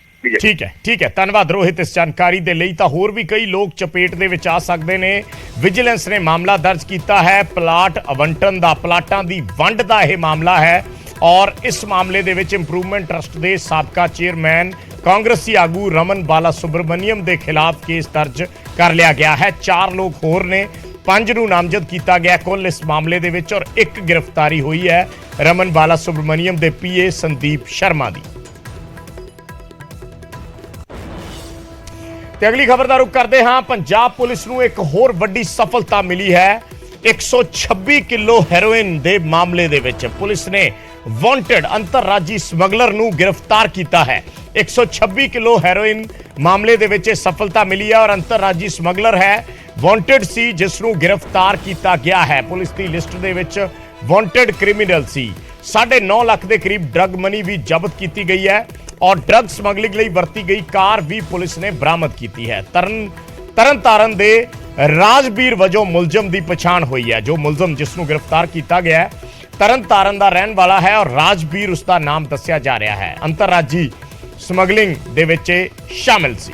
ਠੀਕ ਹੈ, ਧੰਨਵਾਦ ਰੋਹਿਤ ਇਸ ਜਾਣਕਾਰੀ ਦੇ ਲਈ। ਤਾਂ ਹੋਰ ਵੀ ਕਈ ਲੋਕ ਚਪੇਟ ਦੇ ਵਿੱਚ ਆ ਸਕਦੇ ਨੇ। ਵਿਜੀਲੈਂਸ ਨੇ ਮਾਮਲਾ ਦਰਜ ਕੀਤਾ ਹੈ ਪਲਾਟ आवंटन ਦਾ, ਪਲਾਟਾਂ ਦੀ ਵੰਡ ਦਾ ਇਹ ਮਾਮਲਾ ਹੈ ਔਰ ਇਸ ਮਾਮਲੇ ਦੇ ਵਿੱਚ ਇੰਪਰੂਵਮੈਂਟ ਟਰਸਟ ਦੇ ਸਾਬਕਾ ਚੇਅਰਮੈਨ ਕਾਂਗਰਸੀ ਆਗੂ ਰਮਨ ਬਾਲਾ ਸੁਬਰਮਨਿਅਮ ਦੇ ਖਿਲਾਫ ਕੇਸ ਦਰਜ ਕਰ ਲਿਆ ਗਿਆ ਹੈ। 4 ਲੋਕ ਹੋਰ ਨੇ, 5 ਨੂੰ ਨਾਮਜ਼ਦ ਕੀਤਾ ਗਿਆ ਕੁੱਲ ਇਸ ਮਾਮਲੇ ਦੇ ਵਿੱਚ ਔਰ ਇੱਕ ਗ੍ਰਿਫਤਾਰੀ ਹੋਈ ਹੈ ਰਮਨ ਬਾਲਾ ਸੁਬਰਮਨਿਅਮ ਦੇ PA ਸੰਦੀਪ ਸ਼ਰਮਾ ਦੀ। ਤੇ ਅਗਲੀ ਖਬਰ ਦਾ ਰੁਖ ਕਰਦੇ ਹਾਂ। ਪੰਜਾਬ ਪੁਲਿਸ ਨੂੰ ਇੱਕ ਹੋਰ ਵੱਡੀ ਸਫਲਤਾ ਮਿਲੀ ਹੈ। 126 ਕਿਲੋ ਹੈਰੋਇਨ ਦੇ ਮਾਮਲੇ ਦੇ ਵਿੱਚ ਪੁਲਿਸ ਨੇ ਵਾਂਟਡ ਅੰਤਰਰਾਜੀ ਸਮਗਲਰ ਨੂੰ ਗ੍ਰਿਫਤਾਰ ਕੀਤਾ ਹੈ। 126 ਕਿਲੋ ਹੈਰੋਇਨ ਮਾਮਲੇ ਦੇ ਵਿੱਚ ਸਫਲਤਾ ਮਿਲੀ ਹੈ ਔਰ ਅੰਤਰਰਾਜੀ ਸਮਗਲਰ ਹੈ, ਵਾਂਟਡ ਸੀ, ਜਿਸ ਨੂੰ ਗ੍ਰਿਫਤਾਰ ਕੀਤਾ ਗਿਆ ਹੈ। ਪੁਲਿਸ ਦੀ ਲਿਸਟ ਦੇ ਵਿੱਚ ਵਾਂਟਡ ਕ੍ਰਿਮੀਨਲ ਸੀ। 9.5 ਲੱਖ ਦੇ ਕਰੀਬ ਡਰਗ ਮਨੀ ਵੀ ਜ਼ਬਤ ਕੀਤੀ ਗਈ ਹੈ ਔਰ ਡਰਗ ਸਮਗਲਿੰਗ ਲਈ ਵਰਤੀ ਗਈ ਕਾਰ ਵੀ ਪੁਲਿਸ ਨੇ ਬਰਾਮਦ ਕੀਤੀ ਹੈ। ਤਰਨਤਾਰਨ ਦੇ ਰਾਜਬੀਰ ਵਜੋਂ ਮੁਲਜ਼ਮ ਦੀ ਪਛਾਣ ਹੋਈ ਹੈ। ਜੋ ਮੁਲਜ਼ਮ ਜਿਸ ਨੂੰ ਗ੍ਰਿਫਤਾਰ ਕੀਤਾ ਗਿਆ ਹੈ ਤਰਨਤਾਰਨ ਦਾ ਰਹਿਣ ਵਾਲਾ ਹੈ ਔਰ ਰਾਜਬੀਰ ਉਸ ਦਾ ਨਾਮ ਦੱਸਿਆ ਜਾ ਰਿਹਾ ਹੈ। ਅੰਤਰਰਾਜੀ ਸਮਗਲਿੰਗ ਦੇ ਵਿੱਚ ਸ਼ਾਮਿਲ ਸੀ।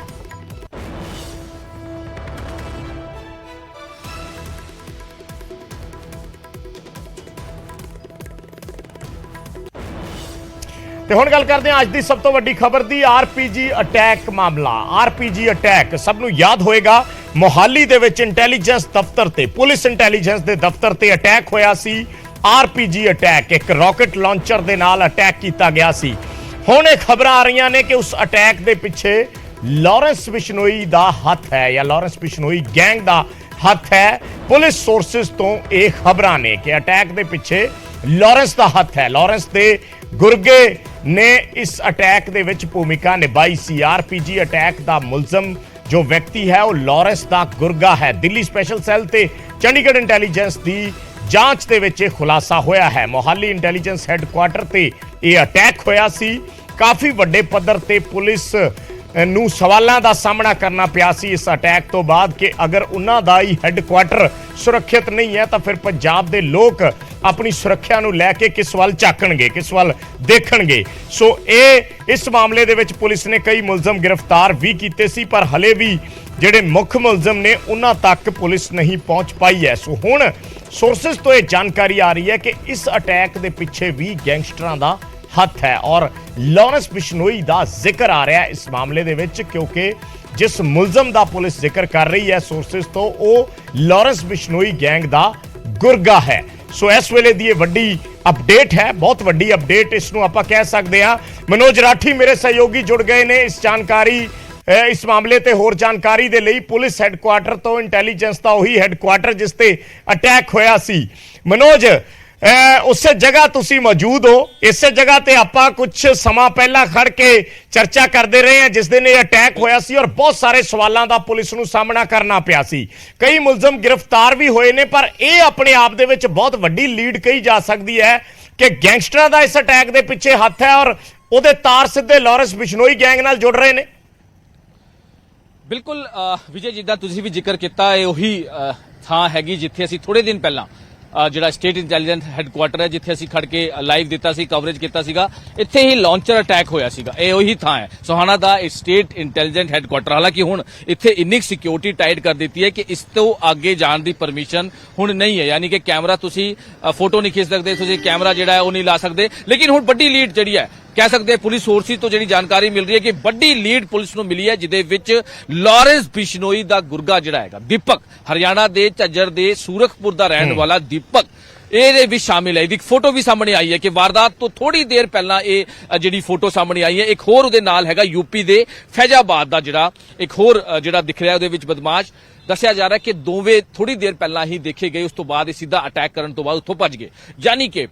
ਤੇ ਹੁਣ ਗੱਲ ਕਰਦੇ ਹਾਂ ਅੱਜ ਦੀ ਸਭ ਤੋਂ ਵੱਡੀ ਖਬਰ ਦੀ। RPG ਅਟੈਕ ਮਾਮਲਾ। RPG ਅਟੈਕ ਸਭ ਨੂੰ ਯਾਦ ਹੋਏਗਾ, ਮੋਹਾਲੀ ਦੇ ਵਿੱਚ ਇੰਟੈਲੀਜੈਂਸ ਦਫ਼ਤਰ ਤੇ, ਪੁਲਿਸ ਇੰਟੈਲੀਜੈਂਸ ਦੇ ਦਫ਼ਤਰ ਤੇ ਅਟੈਕ ਹੋਇਆ ਸੀ। RPG ਅਟੈਕ, ਇੱਕ ਰਾਕਟ ਲਾਂਚਰ ਦੇ ਨਾਲ ਅਟੈਕ ਕੀਤਾ ਗਿਆ ਸੀ। ਹੁਣ ਇਹ ਖਬਰਾਂ ਆ ਰਹੀਆਂ ਨੇ ਕਿ ਉਸ ਅਟੈਕ ਦੇ ਪਿੱਛੇ ਲਾਰੈਂਸ ਬਿਸ਼ਨੋਈ ਦਾ ਹੱਥ ਹੈ ਜਾਂ ਲਾਰੈਂਸ ਬਿਸ਼ਨੋਈ ਗੈਂਗ ਦਾ ਹੱਥ ਹੈ। ਪੁਲਿਸ ਸੋਰਸਿਸ ਤੋਂ ਇਹ ਖਬਰਾਂ ਨੇ ਕਿ ਅਟੈਕ ਦੇ ਪਿੱਛੇ ਲਾਰੈਂਸ ਦਾ ਹੱਥ ਹੈ। ਲਾਰੈਂਸ ਦੇ ਗੁਰਗੇ ਨੇ ਇਸ ਅਟੈਕ ਦੇ ਵਿੱਚ ਭੂਮਿਕਾ ਨਿਭਾਈ ਸੀ। RPG ਅਟੈਕ ਦਾ ਮੁਲਜ਼ਮ ਜੋ ਵਿਅਕਤੀ ਹੈ ਉਹ ਲਾਰੈਂਸ ਦਾ ਗੁਰਗਾ ਹੈ। ਦਿੱਲੀ ਸਪੈਸ਼ਲ ਸੈੱਲ ਤੇ ਚੰਡੀਗੜ੍ਹ ਇੰਟੈਲੀਜੈਂਸ ਦੀ ਜਾਂਚ ਦੇ ਵਿੱਚ ਇਹ ਖੁਲਾਸਾ ਹੋਇਆ ਹੈ। ਮੋਹਾਲੀ ਇੰਟੈਲੀਜੈਂਸ ਹੈੱਡਕੁਆਰਟਰ ਤੇ ਇਹ ਅਟੈਕ ਹੋਇਆ ਸੀ। ਕਾਫੀ ਵੱਡੇ ਪੱਧਰ ਤੇ ਪੁਲਿਸ ਨੂੰ ਸਵਾਲਾਂ ਦਾ ਸਾਹਮਣਾ ਕਰਨਾ ਪਿਆ ਸੀ ਇਸ ਅਟੈਕ ਤੋਂ ਬਾਅਦ ਕਿ ਅਗਰ ਉਹਨਾਂ ਦਾ ਹੀ ਹੈੱਡਕੁਆਟਰ ਸੁਰੱਖਿਅਤ ਨਹੀਂ ਹੈ ਤਾਂ ਫਿਰ ਪੰਜਾਬ ਦੇ ਲੋਕ ਆਪਣੀ ਸੁਰੱਖਿਆ ਨੂੰ ਲੈ ਕੇ ਕਿਸ ਵੱਲ ਝਾਕਣਗੇ, ਕਿਸ ਵੱਲ ਦੇਖਣਗੇ। ਸੋ ਇਸ ਮਾਮਲੇ ਦੇ ਵਿੱਚ ਪੁਲਿਸ ਨੇ ਕਈ ਮੁਲਜ਼ਮ ਗ੍ਰਿਫਤਾਰ ਵੀ ਕੀਤੇ ਸੀ, ਪਰ ਹਲੇ ਵੀ ਜਿਹੜੇ ਮੁੱਖ ਮੁਲਜ਼ਮ ਨੇ ਉਹਨਾਂ ਤੱਕ ਪੁਲਿਸ ਨਹੀਂ ਪਹੁੰਚ ਪਾਈ ਹੈ। ਸੋ ਹੁਣ ਸੋਰਸਸ ਤੋਂ ਇਹ ਜਾਣਕਾਰੀ ਆ ਰਹੀ ਹੈ ਕਿ ਇਸ ਅਟੈਕ ਦੇ ਪਿੱਛੇ ਵੀ ਗੈਂਗਸਟਰਾਂ ਦਾ ਹੱਥ ਹੈ ਔਰ ਲਾਰੈਂਸ ਬਿਸ਼ਨੋਈ ਦਾ ਜ਼ਿਕਰ ਆ ਰਿਹਾ ਇਸ ਮਾਮਲੇ ਦੇ ਵਿੱਚ, ਕਿਉਂਕਿ ਜਿਸ ਮੁਲਜ਼ਮ ਦਾ ਪੁਲਿਸ ਜ਼ਿਕਰ ਕਰ ਰਹੀ ਹੈ ਸੋਰਸਸ ਤੋਂ, ਉਹ ਲਾਰੈਂਸ ਬਿਸ਼ਨੋਈ ਗੈਂਗ ਦਾ ਗੁਰਗਾ ਹੈ। ਸੋ ਇਸ ਵੇਲੇ ਦੀ ਇਹ ਵੱਡੀ ਅਪਡੇਟ ਹੈ, ਬਹੁਤ ਵੱਡੀ ਅਪਡੇਟ ਇਸ ਨੂੰ ਆਪਾਂ ਕਹਿ ਸਕਦੇ ਹਾਂ। ਮਨੋਜ ਰਾਠੀ ਮੇਰੇ ਸਹਿਯੋਗੀ ਜੁੜ ਗਏ ਨੇ ਇਸ ਮਾਮਲੇ ਤੇ ਹੋਰ ਜਾਣਕਾਰੀ ਦੇ ਲਈ। ਪੁਲਿਸ ਹੈੱਡਕੁਆਟਰ ਤੋਂ ਇੰਟੈਲੀਜੈਂਸ ਦਾ ਉਹੀ ਹੈੱਡਕੁਆਟਰ ਜਿਸ ਤੇ ਅਟੈਕ ਹੋਇਆ ਸੀ। ਮਨੋਜ, ਉਸੇ ਜਗ੍ਹਾ ਤੁਸੀਂ ਮੌਜੂਦ ਹੋ, ਇਸੇ ਜਗ੍ਹਾ ਤੇ ਆਪਾਂ ਕੁਝ ਸਮਾਂ ਪਹਿਲਾਂ ਖੜ ਕੇ ਚਰਚਾ ਕਰਦੇ ਰਹੇ ਹਾਂ ਜਿਸ ਦਿਨ ਇਹ ਅਟੈਕ ਹੋਇਆ ਸੀ ਔਰ ਬਹੁਤ ਸਾਰੇ ਸਵਾਲਾਂ ਦਾ ਪੁਲਿਸ ਨੂੰ ਸਾਹਮਣਾ ਕਰਨਾ ਪਿਆ ਸੀ। ਕਈ ਮੁਲਜ਼ਮ ਗ੍ਰਿਫਤਾਰ ਵੀ ਹੋਏ ਨੇ, ਪਰ ਇਹ ਆਪਣੇ ਆਪ ਦੇ ਵਿੱਚ ਬਹੁਤ ਵੱਡੀ ਲੀਡ ਕਹੀ ਜਾ ਸਕਦੀ ਹੈ ਕਿ ਗੈਂਗਸਟਰਾਂ ਦਾ ਇਸ ਅਟੈਕ ਦੇ ਪਿੱਛੇ ਹੱਥ ਹੈ ਔਰ ਉਹਦੇ ਤਾਰ ਸਿੱਧੇ ਲਾਰੈਂਸ ਬਿਸ਼ਨੋਈ ਗੈਂਗ ਨਾਲ ਜੁੜ ਰਹੇ ਨੇ। ਬਿਲਕੁਲ ਵਿਜੇ, ਜਿੱਦਾਂ ਤੁਸੀਂ ਵੀ ਜ਼ਿਕਰ ਕੀਤਾ, ਇਹ ਉਹੀ ਥਾਂ ਹੈਗੀ ਜਿੱਥੇ ਅਸੀਂ ਥੋੜੇ ਦਿਨ ਪਹਿਲਾਂ ਜਿਹੜਾ ਸਟੇਟ ਇੰਟੈਲੀਜੈਂਸ ਹੈੱਡਕੁਆਟਰ ਹੈ, ਜਿੱਥੇ ਅਸੀਂ ਖੜ ਕੇ ਲਾਈਵ ਦਿੱਤਾ ਸੀ, ਕਵਰੇਜ ਕੀਤਾ ਸੀਗਾ, ਇੱਥੇ ਹੀ ਲਾਂਚਰ ਅਟੈਕ ਹੋਇਆ ਸੀਗਾ। ਇਹ ਉਹੀ ਥਾਂ ਹੈ ਸੋਹਾਣਾ ਦਾ ਸਟੇਟ ਇੰਟੈਲੀਜੈਂਸ ਹੈੱਡਕੁਆਟਰ। ਹਾਲਾਂਕਿ ਹੁਣ ਇੱਥੇ ਇੰਨੀ ਸਿਕਿਉਰਿਟੀ ਟਾਈਟ ਕਰ ਦਿੱਤੀ ਹੈ ਕਿ ਇਸ ਤੋਂ ਅੱਗੇ ਜਾਣ ਦੀ ਪਰਮਿਸ਼ਨ ਹੁਣ ਨਹੀਂ ਹੈ, ਯਾਨੀ ਕਿ ਕੈਮਰਾ ਤੁਸੀਂ ਫੋਟੋ ਨਹੀਂ ਖਿੱਚ ਸਕਦੇ, ਤੁਸੀਂ ਕੈਮਰਾ ਜਿਹੜਾ ਹੈ ਉਹ ਨਹੀਂ ਲਾ ਸਕਦੇ। ਲੇਕਿਨ ਹੁਣ ਵੱਡੀ ਲੀਡ ਜਿਹੜੀ ਹੈ ਕਹਿ ਸਕਦੇ ਪੁਲਿਸ ਸੋਰਸਿਸ ਤੋਂ ਜਿਹੜੀ ਜਾਣਕਾਰੀ ਮਿਲ ਰਹੀ ਹੈ ਕਿ ਵੱਡੀ ਲੀਡ ਪੁਲਿਸ ਨੂੰ ਮਿਲੀ ਹੈ, ਜਿਹਦੇ ਵਿੱਚ ਲਾਰੈਂਸ ਬਿਸ਼ਨੋਈ ਦਾ ਗੁਰਗਾ ਜਿਹੜਾ ਹੈਗਾ ਦੀਪਕ, ਹਰਿਆਣਾ ਦੇ ਝੱਜਰ ਦੇ ਸੂਰਖਪੁਰ ਦਾ ਰਹਿਣ ਵਾਲਾ ਦੀਪਕ, ਇਹਦੇ ਵੀ ਸ਼ਾਮਿਲ ਹੈ। ਇਹਦੀ ਫੋਟੋ ਵੀ ਸਾਹਮਣੇ ਆਈ ਹੈ ਕਿ ਵਾਰਦਾਤ ਤੋਂ ਥੋੜੀ ਦੇਰ ਪਹਿਲਾਂ ਇਹ ਜਿਹੜੀ ਫੋਟੋ ਸਾਹਮਣੇ ਆਈ ਹੈ। ਇੱਕ ਹੋਰ ਉਹਦੇ ਨਾਲ ਹੈਗਾ ਯੂਪੀ ਦੇ ਫੈਜ਼ਾਬਾਦ ਦਾ ਜਿਹੜਾ ਇੱਕ ਹੋਰ ਜਿਹੜਾ ਦਿਖ ਰਿਹਾ ਉਹਦੇ ਵਿੱਚ ਬਦਮਾਸ਼। ਦੱਸਿਆ ਜਾ ਰਿਹਾ ਕਿ ਦੋਵੇਂ ਥੋੜੀ ਦੇਰ ਪਹਿਲਾਂ ਹੀ ਦੇਖੇ ਗਏ, ਉਸ ਤੋਂ ਬਾਅਦ ਇਹ ਸਿੱਧਾ ਅਟੈਕ ਕਰਨ ਤੋਂ ਬਾਅਦ ਉੱਥੋਂ ਭੱਜ ਗਏ। ਯਾਨੀ ਕਿ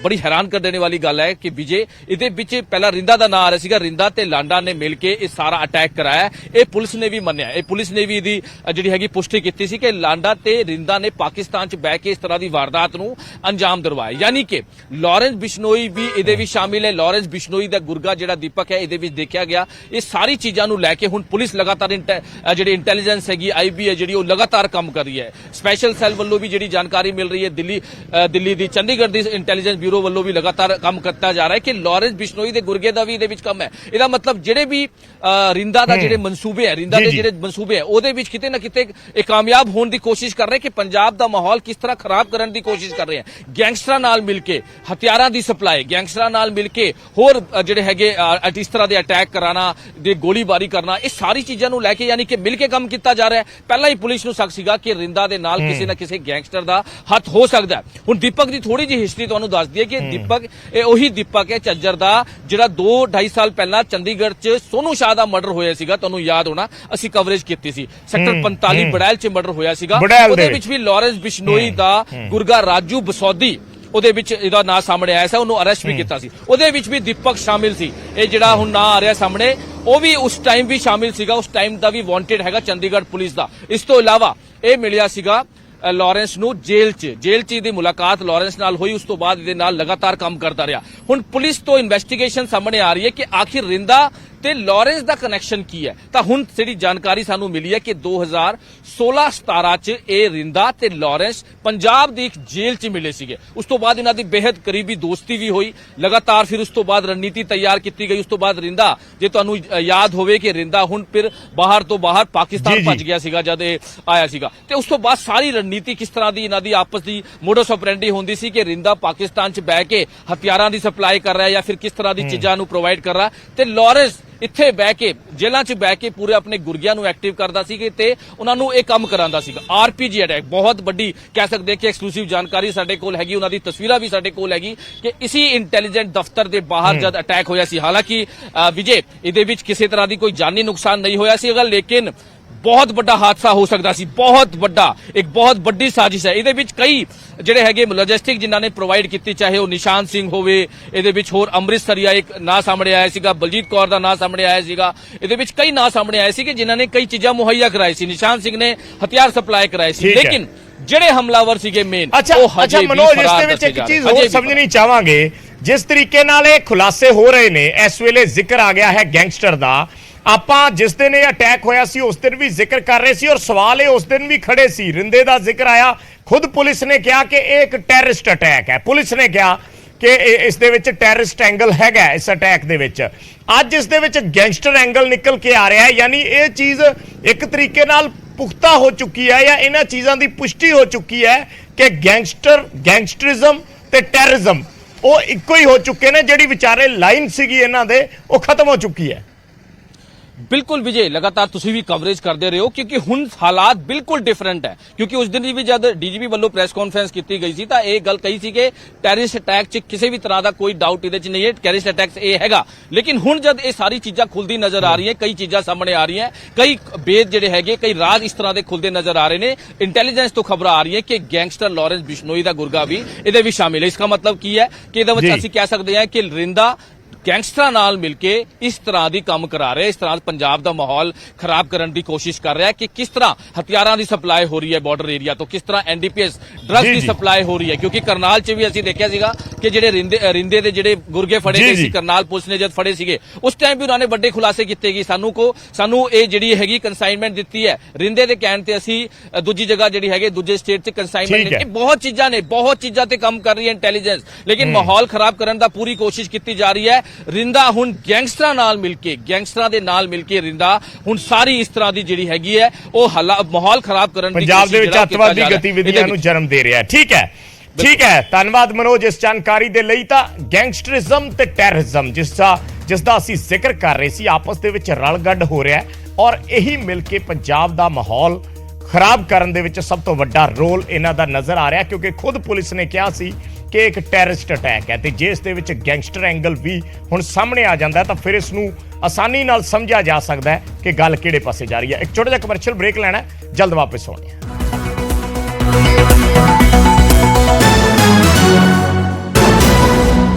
ਬੜੀ ਹੈਰਾਨ ਕਰ ਦੇਣ ਵਾਲੀ ਗੱਲ ਹੈ ਕਿ ਵਿਜੇ, ਇਹਦੇ ਵਿੱਚ ਪਹਿਲਾਂ ਰਿੰਦਾ ਦਾ ਨਾਂ ਆ ਰਿਹਾ ਸੀਗਾ, ਰਿੰਦਾ ਤੇ ਲਾਂਡਾ ਨੇ ਮਿਲ ਕੇ ਇਹ ਸਾਰਾ ਅਟੈਕ ਕਰਾਇਆ। ਇਹ ਪੁਲਿਸ ਨੇ ਵੀ ਮੰਨਿਆ, ਇਹ ਪੁਲਿਸ ਨੇ ਵੀ ਇਹਦੀ ਜਿਹੜੀ ਹੈਗੀ ਪੁਸ਼ਟੀ ਕੀਤੀ ਸੀ ਕਿ ਲਾਂਡਾ ਤੇ ਰਿੰਦਾ ਨੇ ਪਾਕਿਸਤਾਨ 'ਚ ਬਹਿ ਕੇ ਇਸ ਤਰ੍ਹਾਂ ਦੀ ਵਾਰਦਾਤ ਨੂੰ ਅੰਜਾਮ ਦਿਲਵਾਇਆ। ਯਾਨੀ ਕਿ ਲਾਰੈਂਸ ਬਿਸ਼ਨੋਈ ਵੀ ਇਹਦੇ ਵਿੱਚ ਸ਼ਾਮਿਲ ਹੈ। ਲਾਰੈਂਸ ਬਿਸ਼ਨੋਈ ਦਾ ਗੁਰਗਾ ਜਿਹੜਾ ਦੀਪਕ ਹੈ ਇਹਦੇ ਵਿੱਚ ਦੇਖਿਆ ਗਿਆ। ਇਹ ਸਾਰੀ ਚੀਜ਼ਾਂ ਨੂੰ ਲੈ ਕੇ ਹੁਣ ਪੁਲਿਸ ਲਗਾਤਾਰ ਜਿਹੜੀ ਇੰਟੈਲੀਜੈਂਸ ਹੈਗੀ ਆਈਬੀ ਹੈ ਜਿਹੜੀ ਉਹ ਲਗਾਤਾਰ ਕੰਮ ਕਰ ਰਹੀ ਹੈ। ਸਪੈਸ਼ਲ ਸੈੱਲ ਵੱਲੋਂ ਵੀ ਜਿਹੜੀ ਜਾਣਕਾਰੀ ਮਿਲ ਰਹੀ ਹੈ, ਦਿੱਲੀ ਦੀ ਚੰਡੀਗੜ੍ਹ ਦੀ ਇੰਟੈਲੀਜੈਂਸ ਬਿਊਰੋ ਵੱਲੋਂ ਵੀ ਲਗਾਤਾਰ ਕੰਮ ਕੀਤਾ ਜਾ ਰਿਹਾ ਹੈ ਕਿ ਲਾਰੈਂਸ ਬਿਸ਼ਨੋਈ ਦੇ ਗੁਰਗੇ ਦਾ ਵੀ ਇਹਦੇ ਵਿੱਚ ਕੰਮ ਹੈ। ਇਹਦਾ ਮਤਲਬ ਜਿਹੜੇ ਵੀ ਰਿੰਦਾ ਦਾ ਜਿਹੜੇ ਮਨਸੂਬੇ ਹੈ, ਰਿੰਦਾ ਦੇ ਜਿਹੜੇ ਮਨਸੂਬੇ ਹੈ, ਉਹਦੇ ਵਿੱਚ ਕਿਤੇ ਨਾ ਕਿਤੇ ਇਹ ਕਾਮਯਾਬ ਹੋਣ ਦੀ ਕੋਸ਼ਿਸ਼ ਕਰ ਰਹੇ ਕਿ ਪੰਜਾਬ ਦਾ ਮਾਹੌਲ ਕਿਸ ਤਰ੍ਹਾਂ ਖਰਾਬ ਕਰਨ ਦੀ ਕੋਸ਼ਿਸ਼ ਕਰ ਰਹੇ ਹੈ। ਗੈਂਗਸਟਰਾਂ ਨਾਲ ਮਿਲ ਕੇ ਹਥਿਆਰਾਂ ਦੀ ਸਪਲਾਈ, ਗੈਂਗਸਟਰਾਂ ਨਾਲ ਮਿਲ ਕੇ ਹੋਰ ਜਿਹੜੇ ਹੈਗੇ ਇਸ ਤਰ੍ਹਾਂ ਦੇ ਅਟੈਕ ਕਰਾਣਾ, ਦੇ ਗੋਲੀਬਾਰੀ ਕਰਨਾ, ਇਹ ਸਾਰੀ ਚੀਜ਼ਾਂ ਨੂੰ ਲੈ ਕੇ ਯਾਨੀ ਕਿ ਮਿਲ ਕੇ ਕੰਮ ਕੀਤਾ ਜਾ ਰਿਹਾ ਹੈ। ਪਹਿਲਾਂ ਹੀ ਪੁਲਿਸ ਨੂੰ ਸ਼ੱਕ ਸੀਗਾ ਕਿ ਰਿੰਦਾ ਦੇ ਨਾਲ ਕਿਸੇ ਨਾ ਕਿਸੇ ਗੈਂਗਸਟਰ ਦਾ ਹੱਥ ਹੋ ਸਕਦਾ ਹੈ। ਹੁਣ ਦੀਪਕ ਦੀ ਥੋੜੀ ਜਿਹੀ ਹਿਸਟਰੀ ਤੁਹਾਨੂੰ ਦੱਸ ਦਈਏ ਕਿ ਦੀਪਕ ਇਹ ਉਹੀ ਦੀਪਕ ਹੈ ਝੱਜਰ ਦਾ ਜਿਹੜਾ 2-2.5 ਸਾਲ ਪਹਿਲਾਂ ਚੰਡੀਗੜ੍ਹ 'ਚ ਸੋਨੂ ਸ਼ਾਹ ਦਾ ਮਰਡਰ ਹੋਇਆ ਸੀਗਾ। ਤੁਹਾਨੂੰ ਯਾਦ ਹੋਣਾ, ਅਸੀਂ ਕਵਰੇਜ ਕੀਤੀ ਸੀ। ਸੈਕਟਰ 45 ਬੜੈਲ 'ਚ ਮਰਡਰ ਹੋਇਆ ਸੀਗਾ। ਉਹਦੇ ਵਿੱਚ ਵੀ ਲਾਰੈਂਸ ਬਿਸ਼ਨੋਈ ਦਾ ਗੁਰਗਾ ਰਾਜੂ ਬਸੌਦੀ, ਉਹਦੇ ਵਿੱਚ ਇਹਦਾ ਨਾਂ ਸਾਹਮਣੇ ਆਇਆ ਸੀ, ਉਹਨੂੰ ਅਰੈਸਟ ਵੀ ਕੀਤਾ ਸੀ। ਉਹਦੇ ਵਿੱਚ ਵੀ ਦੀਪਕ ਸ਼ਾਮਿਲ ਸੀ। ਇਹ ਜਿਹੜਾ ਹੁਣ ਨਾਂ ਆ ਰਿਹਾ ਸਾਹਮਣੇ, ਉਹ ਵੀ ਉਸ ਟਾਈਮ ਵੀ ਸ਼ਾਮਿਲ ਸੀਗਾ। ਉਸ ਟਾਈਮ ਦਾ ਵੀ ਵਾਂਟਡ ਹੈਗਾ ਚੰਡੀਗੜ੍ਹ ਪੁਲਿਸ ਦਾ। ਇਸ ਤੋਂ ਇਲਾਵਾ ਇਹ ਮਿਲਿਆ ਸੀਗਾ ਲਾਰੈਂਸ ਨੂੰ ਜੇਲ੍ਹ 'ਚ ਇਹਦੀ ਮੁਲਾਕਾਤ ਲਾਰੈਂਸ ਨਾਲ ਹੋਈ। ਉਸ ਤੋਂ ਬਾਅਦ ਇਹਦੇ ਨਾਲ ਲਗਾਤਾਰ ਕੰਮ ਕਰਦਾ ਰਿਹਾ। ਹੁਣ ਪੁਲਿਸ ਤੋਂ ਇਨਵੈਸਟੀਗੇਸ਼ਨ ਸਾਹਮਣੇ ਆ ਰਹੀ ਹੈ ਕਿ ਆਖਿਰ ਰਿੰਦਾ ਤੇ ਲਾਰੈਂਸ ਦਾ ਕਨੈਕਸ਼ਨ ਕੀ ਹੈ। ਤਾਂ ਹੁਣ ਜਿਹੜੀ ਜਾਣਕਾਰੀ ਸਾਨੂੰ ਮਿਲੀ ਹੈ ਕਿ 2016-17 'ਚ ਇਹ ਰਿੰਦਾ ਤੇ ਲਾਰੈਂਸ ਪੰਜਾਬ ਦੀ ਇੱਕ ਜੇਲ੍ਹ 'ਚ ਮਿਲੇ ਸੀਗੇ। ਉਸ ਤੋਂ ਬਾਅਦ ਇਹਨਾਂ ਦੀ ਬੇहद ਕਰੀਬੀ ਦੋਸਤੀ ਵੀ ਹੋਈ ਲਗਾਤਾਰ। ਫਿਰ ਉਸ ਤੋਂ ਬਾਅਦ ਰਣਨੀਤੀ ਤਿਆਰ ਕੀਤੀ ਗਈ। ਉਸ ਤੋਂ ਬਾਅਦ ਰਿੰਦਾ, ਜੇ ਤੁਹਾਨੂੰ ਯਾਦ ਹੋਵੇ ਕਿ ਰਿੰਦਾ ਹੁਣ ਫਿਰ ਬਾਹਰ ਤੋਂ ਬਾਹਰ ਪਾਕਿਸਤਾਨ ਭੱਜ ਗਿਆ ਸੀਗਾ ਜਦ ਇਹ ਆਇਆ ਸੀਗਾ, ਤੇ ਉਸ ਤੋਂ ਬਾਅਦ ਸਾਰੀ ਰਣਨੀਤੀ ਕਿਸ ਤਰ੍ਹਾਂ ਦੀ ਇਹਨਾਂ ਦੀ ਆਪਸ ਦੀ ਮੋਡਸ ਆਪਰੈਂਡੀ ਹੁੰਦੀ ਸੀ ਕਿ ਰਿੰਦਾ ਪਾਕਿਸਤਾਨ 'ਚ ਬਹਿ ਕੇ ਹਥਿਆਰਾਂ ਦੀ ਸਪਲਾਈ ਕਰ ਰਿਹਾ ਜਾਂ ਫਿਰ ਕਿਸ ਤਰ੍ਹਾਂ ਦੀ ਚੀਜ਼ਾਂ ਨੂੰ ਪ੍ਰੋਵਾਈਡ ਕਰ ਰਿਹਾ, ਤੇ ਲਾਰੈਂਸ ਇੱਥੇ ਬਹਿ ਕੇ ਜੇਲ੍ਹਾਂ 'ਚ ਬਹਿ ਕੇ ਪੂਰੇ ਆਪਣੇ ਗੁਰਗਿਆਂ ਨੂੰ ਐਕਟਿਵ ਕਰਦਾ ਸੀ ਤੇ ਉਹਨਾਂ ਨੂੰ ਇਹ ਕੰਮ ਕਰਾਉਂਦਾ ਸੀਗਾ। ਆਰਪੀਜੀ ਅਟੈਕ ਬਹੁਤ ਵੱਡੀ ਕਹਿ ਸਕਦੇ ਕਿ ਐਕਸਕਲੂਸਿਵ ਜਾਣਕਾਰੀ ਸਾਡੇ ਕੋਲ ਹੈਗੀ, ਉਹਨਾਂ ਦੀ ਤਸਵੀਰਾਂ ਵੀ ਸਾਡੇ ਕੋਲ ਹੈਗੀ ਕਿ ਇਸੀ ਇੰਟੈਲੀਜੈਂਟ ਦਫ਼ਤਰ ਦੇ ਬਾਹਰ ਜਦ ਅਟੈਕ ਹੋਇਆ ਸੀ। ਹਾਲਾਂਕਿ ਵਿਜੇ, ਇਹਦੇ ਵਿੱਚ ਕਿਸੇ ਤਰ੍ਹਾਂ ਦੀ ਕੋਈ ਜਾਨੀ ਨੁਕਸਾਨ ਨਹੀਂ ਹੋਇਆ ਸੀਗਾ, ਲੇਕਿਨ ਬਹੁਤ ਵੱਡਾ ਹਾਦਸਾ ਹੋ ਸਕਦਾ ਸੀ, ਬਹੁਤ ਵੱਡਾ, ਇੱਕ ਬਹੁਤ ਵੱਡੀ ਸਾਜ਼ਿਸ਼ ਹੈ। ਇਹਦੇ ਵਿੱਚ ਕਈ ਜਿਹੜੇ ਹੈਗੇ ਲੌਜਿਸਟਿਕ ਜਿਨ੍ਹਾਂ ਨੇ ਪ੍ਰੋਵਾਈਡ ਕੀਤੀ, ਚਾਹੇ ਉਹ ਨਿਸ਼ਾਨ ਸਿੰਘ ਹੋਵੇ, ਇਹਦੇ ਵਿੱਚ ਹੋਰ ਅੰਮ੍ਰਿਤਸਰੀਆ ਇੱਕ ਨਾਂ ਸਾਹਮਣੇ ਆਇਆ ਸੀਗਾ, ਬਲਜੀਤ ਕੌਰ ਦਾ ਨਾਂ ਸਾਹਮਣੇ ਆਇਆ ਸੀਗਾ। ਇਹਦੇ ਵਿੱਚ ਕਈ ਨਾਂ ਸਾਹਮਣੇ ਆਏ ਸੀ ਕਿ ਜਿਨ੍ਹਾਂ ਨੇ ਕਈ ਚੀਜ਼ਾਂ ਮੁਹੱਈਆ ਕਰਾਈ ਸੀ। ਨਿਸ਼ਾਨ ਸਿੰਘ ਨੇ ਹਥਿਆਰ ਸਪਲਾਈ ਕਰਾਏ ਸੀ, ਲੇਕਿਨ ਜਿਹੜੇ ਹਮਲਾਵਰ ਸੀਗੇ ਮੇਨ, ਉਹ ਹਜੇ ਮਨੋਜ, ਇਸ ਦੇ ਵਿੱਚ ਇੱਕ ਚੀਜ਼ ਹੋਰ ਸਮਝਣੀ ਚਾਹਾਂਗੇ। ਜਿਸ ਤਰੀਕੇ ਨਾਲ ਇਹ ਖੁਲਾਸੇ ਹੋ ਰਹੇ ਨੇ, ਇਸ ਵੇਲੇ ਜ਼ਿਕਰ ਆ ਗਿਆ ਹੈ ਗੈਂਗਸਟਰ ਦਾ। ਆਪਾਂ ਜਿਸ ਦਿਨ ਇਹ ਅਟੈਕ ਹੋਇਆ ਸੀ ਉਸ ਦਿਨ ਵੀ ਜ਼ਿਕਰ ਕਰ ਰਹੇ ਸੀ ਔਰ ਸਵਾਲ ਇਹ ਉਸ ਦਿਨ ਵੀ ਖੜੇ ਸੀ, ਰਿੰਦੇ ਦਾ ਜ਼ਿਕਰ ਆਇਆ, ਖੁਦ ਪੁਲਿਸ ਨੇ ਕਿਹਾ ਕਿ ਇਹ ਇੱਕ ਟੈਰਰਿਸਟ ਅਟੈਕ ਹੈ। ਪੁਲਿਸ ਨੇ ਕਿਹਾ ਕਿ ਇਸ ਦੇ ਵਿੱਚ ਟੈਰਰਿਸਟ ਐਂਗਲ ਹੈਗਾ ਇਸ ਅਟੈਕ ਦੇ ਵਿੱਚ। ਅੱਜ ਇਸ ਦੇ ਵਿੱਚ ਗੈਂਗਸਟਰ ਐਂਗਲ ਨਿਕਲ ਕੇ ਆ ਰਿਹਾ ਹੈ, ਯਾਨੀ ਇਹ ਚੀਜ਼ ਇੱਕ ਤਰੀਕੇ ਨਾਲ ਪੁਖਤਾ ਹੋ ਚੁੱਕੀ ਹੈ ਜਾਂ ਇਹਨਾਂ ਚੀਜ਼ਾਂ ਦੀ ਪੁਸ਼ਟੀ ਹੋ ਚੁੱਕੀ ਹੈ ਕਿ ਗੈਂਗਸਟਰਿਜ਼ਮ ਤੇ ਟੈਰਰਿਜ਼ਮ ਉਹ ਇੱਕੋ ਹੀ ਹੋ ਚੁੱਕੇ ਨੇ। ਜਿਹੜੀ ਵਿਚਾਰੇ ਲਾਈਨ ਸੀਗੀ ਇਹਨਾਂ ਦੇ ਉਹ ਖਤਮ ਹੋ ਚੁੱਕੀ ਹੈ। ਬਿਲਕੁਲ ਵਿਜੇ, ਲਗਾਤਾਰ ਤੁਸੀਂ ਵੀ ਕਵਰੇਜ ਕਰਦੇ ਰਹੇ ਹੋ ਕਿਉਂਕਿ ਹੁਣ ਹਾਲਾਤ ਬਿਲਕੁਲ ਡਿਫਰੈਂਟ ਹੈ। ਕਿਉਂਕਿ ਉਸ ਦਿਨ ਵੀ ਜਦ ਡੀਜੀਪੀ ਵੱਲੋਂ ਪ੍ਰੈਸ ਕਾਨਫਰੰਸ ਕੀਤੀ ਗਈ ਸੀ ਤਾਂ ਇਹ ਗੱਲ ਕਹੀ ਸੀ ਕਿ ਟੈਰਰਿਸਟ ਅਟੈਕ 'ਚ ਕਿਸੇ ਵੀ ਤਰ੍ਹਾਂ ਦਾ ਕੋਈ ਡਾਊਟ ਇਹਦੇ 'ਚ ਨਹੀਂ ਹੈ, ਟੈਰਰਿਸਟ ਅਟੈਕ ਇਹ ਹੈਗਾ। ਲੇਕਿਨ ਹੁਣ ਜਦ ਇਹ ਸਾਰੀ ਚੀਜ਼ਾਂ ਖੁੱਲਦੀ ਨਜ਼ਰ ਆ ਰਹੀਆਂ, ਕਈ ਚੀਜ਼ਾਂ ਸਾਹਮਣੇ ਆ ਰਹੀਆਂ, ਕਈ ਭੇਦ ਜਿਹੜੇ ਹੈਗੇ, ਕਈ ਰਾਜ਼ ਇਸ ਤਰ੍ਹਾਂ ਦੇ ਖੁੱਲਦੇ ਨਜ਼ਰ ਆ ਰਹੇ ਨੇ। ਇੰਟੈਲੀਜੈਂਸ ਤੋਂ ਖਬਰਾਂ ਆ ਰਹੀਆਂ ਕਿ ਗੈਂਗਸਟਰ ਲਾਰੈਂਸ ਬਿਸ਼ਨੋਈ ਦਾ ਗੁਰਗਾ ਵੀ ਇਹਦੇ ਵਿੱਚ ਸ਼ਾਮਿਲ ਹੈ। ਇਸਦਾ ਮਤਲਬ ਕੀ ਹੈ ਕਿ ਇਹਦੇ ਵਿੱਚ ਅਸੀਂ ਕਹਿ ਸਕਦੇ ਹਾਂ ਕਿ ਰਿੰਦਾ ਗੈਂਗਸਟਰਾਂ ਨਾਲ ਮਿਲ ਕੇ ਇਸ ਤਰ੍ਹਾਂ ਦੀ ਕੰਮ ਕਰਾ ਰਿਹਾ, ਇਸ ਤਰ੍ਹਾਂ ਪੰਜਾਬ ਦਾ ਮਾਹੌਲ ਖਰਾਬ ਕਰਨ ਦੀ ਕੋਸ਼ਿਸ਼ ਕਰ ਰਿਹਾ ਕਿ ਕਿਸ ਤਰ੍ਹਾਂ ਹਥਿਆਰਾਂ ਦੀ ਸਪਲਾਈ ਹੋ ਰਹੀ ਹੈ ਬਾਰਡਰ ਏਰੀਆ ਤੋਂ, ਕਿਸ ਤਰ੍ਹਾਂ ਐਨਡੀਪੀਐਸ ਡਰੱਗ ਦੀ ਸਪਲਾਈ ਹੋ ਰਹੀ ਹੈ। ਕਿਉਂਕਿ ਕਰਨਾਲ 'ਚ ਵੀ ਅਸੀਂ ਦੇਖਿਆ ਸੀਗਾ ਕਿ ਜਿਹੜੇ ਰਿੰਦੇ ਦੇ ਜਿਹੜੇ ਗੁਰਗੇ ਫੜੇ ਗਏ ਸੀ, ਕਰਨਾਲ ਪੁਲਿਸ ਨੇ ਜਦ ਫੜੇ ਸੀਗੇ ਉਸ ਟਾਈਮ ਵੀ ਉਹਨਾਂ ਨੇ ਵੱਡੇ ਖੁਲਾਸੇ ਕੀਤੇ ਗਏ। ਸਾਨੂੰ ਇਹ ਜਿਹੜੀ ਹੈਗੀ ਕੰਸਾਈਨਮੈਂਟ ਦਿੱਤੀ ਹੈ ਰਿੰਦੇ ਦੇ ਕਹਿਣ ਤੇ, ਅਸੀਂ ਦੂਜੀ ਜਗ੍ਹਾ ਜਿਹੜੀ ਹੈਗੇ ਦੂਜੇ ਸਟੇਟ 'ਚ ਕੰਸਾਈਨਮੈਂਟ ਦਿੱਤੀ। ਬਹੁਤ ਚੀਜ਼ਾਂ ਨੇ, ਬਹੁਤ ਚੀਜ਼ਾਂ ਤੇ ਕੰਮ ਕਰ ਰਹੀ ਹੈ ਇੰਟੈਲੀਜੈਂਸ, ਲੇਕਿਨ ਮਾਹੌਲ ਖਰਾਬ ਕਰਨ ਦਾ ਪੂਰੀ ਕੋਸ਼ਿਸ਼ ਕੀਤੀ ਜਾ ਰਹੀ ਹੈ। ਰਿੰਦਾ ਹੁਣ ਗੈਂਗਸਟਰਾਂ ਦੇ ਨਾਲ ਮਿਲ ਕੇ ਰਿੰਦਾ ਹੁਣ ਸਾਰੀ ਇਸ ਤਰ੍ਹਾਂ ਦੀ ਜਿਹੜੀ ਹੈਗੀ ਹੈ ਉਹ ਮਾਹੌਲ ਖਰਾਬ ਕਰਨ ਦੀ ਪੰਜਾਬ ਦੇ ਵਿੱਚ ਅੱਤਵਾਦੀ ਗਤੀਵਿਧੀਆਂ ਨੂੰ ਜਨਮ ਦੇ ਰਿਹਾ। ਠੀਕ ਹੈ, ਧੰਨਵਾਦ ਮਨੋਜ ਇਸ ਜਾਣਕਾਰੀ ਦੇ ਲਈ। ਤਾਂ ਗੈਂਗਸਟਰਿਜ਼ਮ ਤੇ ਟੈਰਰਿਜ਼ਮ ਜਿਸ ਦਾ ਅਸੀਂ ਜ਼ਿਕਰ ਕਰ ਰਹੇ ਸੀ ਆਪਸ ਦੇ ਵਿੱਚ ਰਲਗੱਡ ਹੋ ਰਿਹਾ ਔਰ ਇਹੀ ਮਿਲ ਕੇ ਪੰਜਾਬ ਦਾ ਮਾਹੌਲ ਖਰਾਬ ਕਰਨ ਦੇ ਵਿੱਚ ਸਭ ਤੋਂ ਵੱਡਾ ਰੋਲ ਇਹਨਾਂ ਦਾ ਨਜ਼ਰ ਆ ਰਿਹਾ, ਕਿਉਂਕਿ ਖੁਦ ਪੁਲਿਸ ਨੇ ਕਿਹਾ ਸੀ ਕਿ ਇੱਕ ਟੈਰਰਿਸਟ ਅਟੈਕ ਹੈ ਤੇ ਜੇ ਇਸ ਦੇ ਵਿੱਚ ਗੈਂਗਸਟਰ ਐਂਗਲ ਵੀ ਹੁਣ ਸਾਹਮਣੇ ਆ ਜਾਂਦਾ ਤਾਂ ਫਿਰ ਇਸ ਨੂੰ ਆਸਾਨੀ ਨਾਲ ਸਮਝਿਆ ਜਾ ਸਕਦਾ ਹੈ ਕਿ ਗੱਲ ਕਿਹੜੇ ਪਾਸੇ ਜਾ ਰਹੀ ਹੈ। ਇੱਕ ਛੋਟਾ ਜਿਹਾ ਕਮਰਸ਼ੀਅਲ ਬ੍ਰੇਕ ਲੈਣਾ, ਜਲਦ ਵਾਪਸ ਆਉਂਦੇ ਹਾਂ।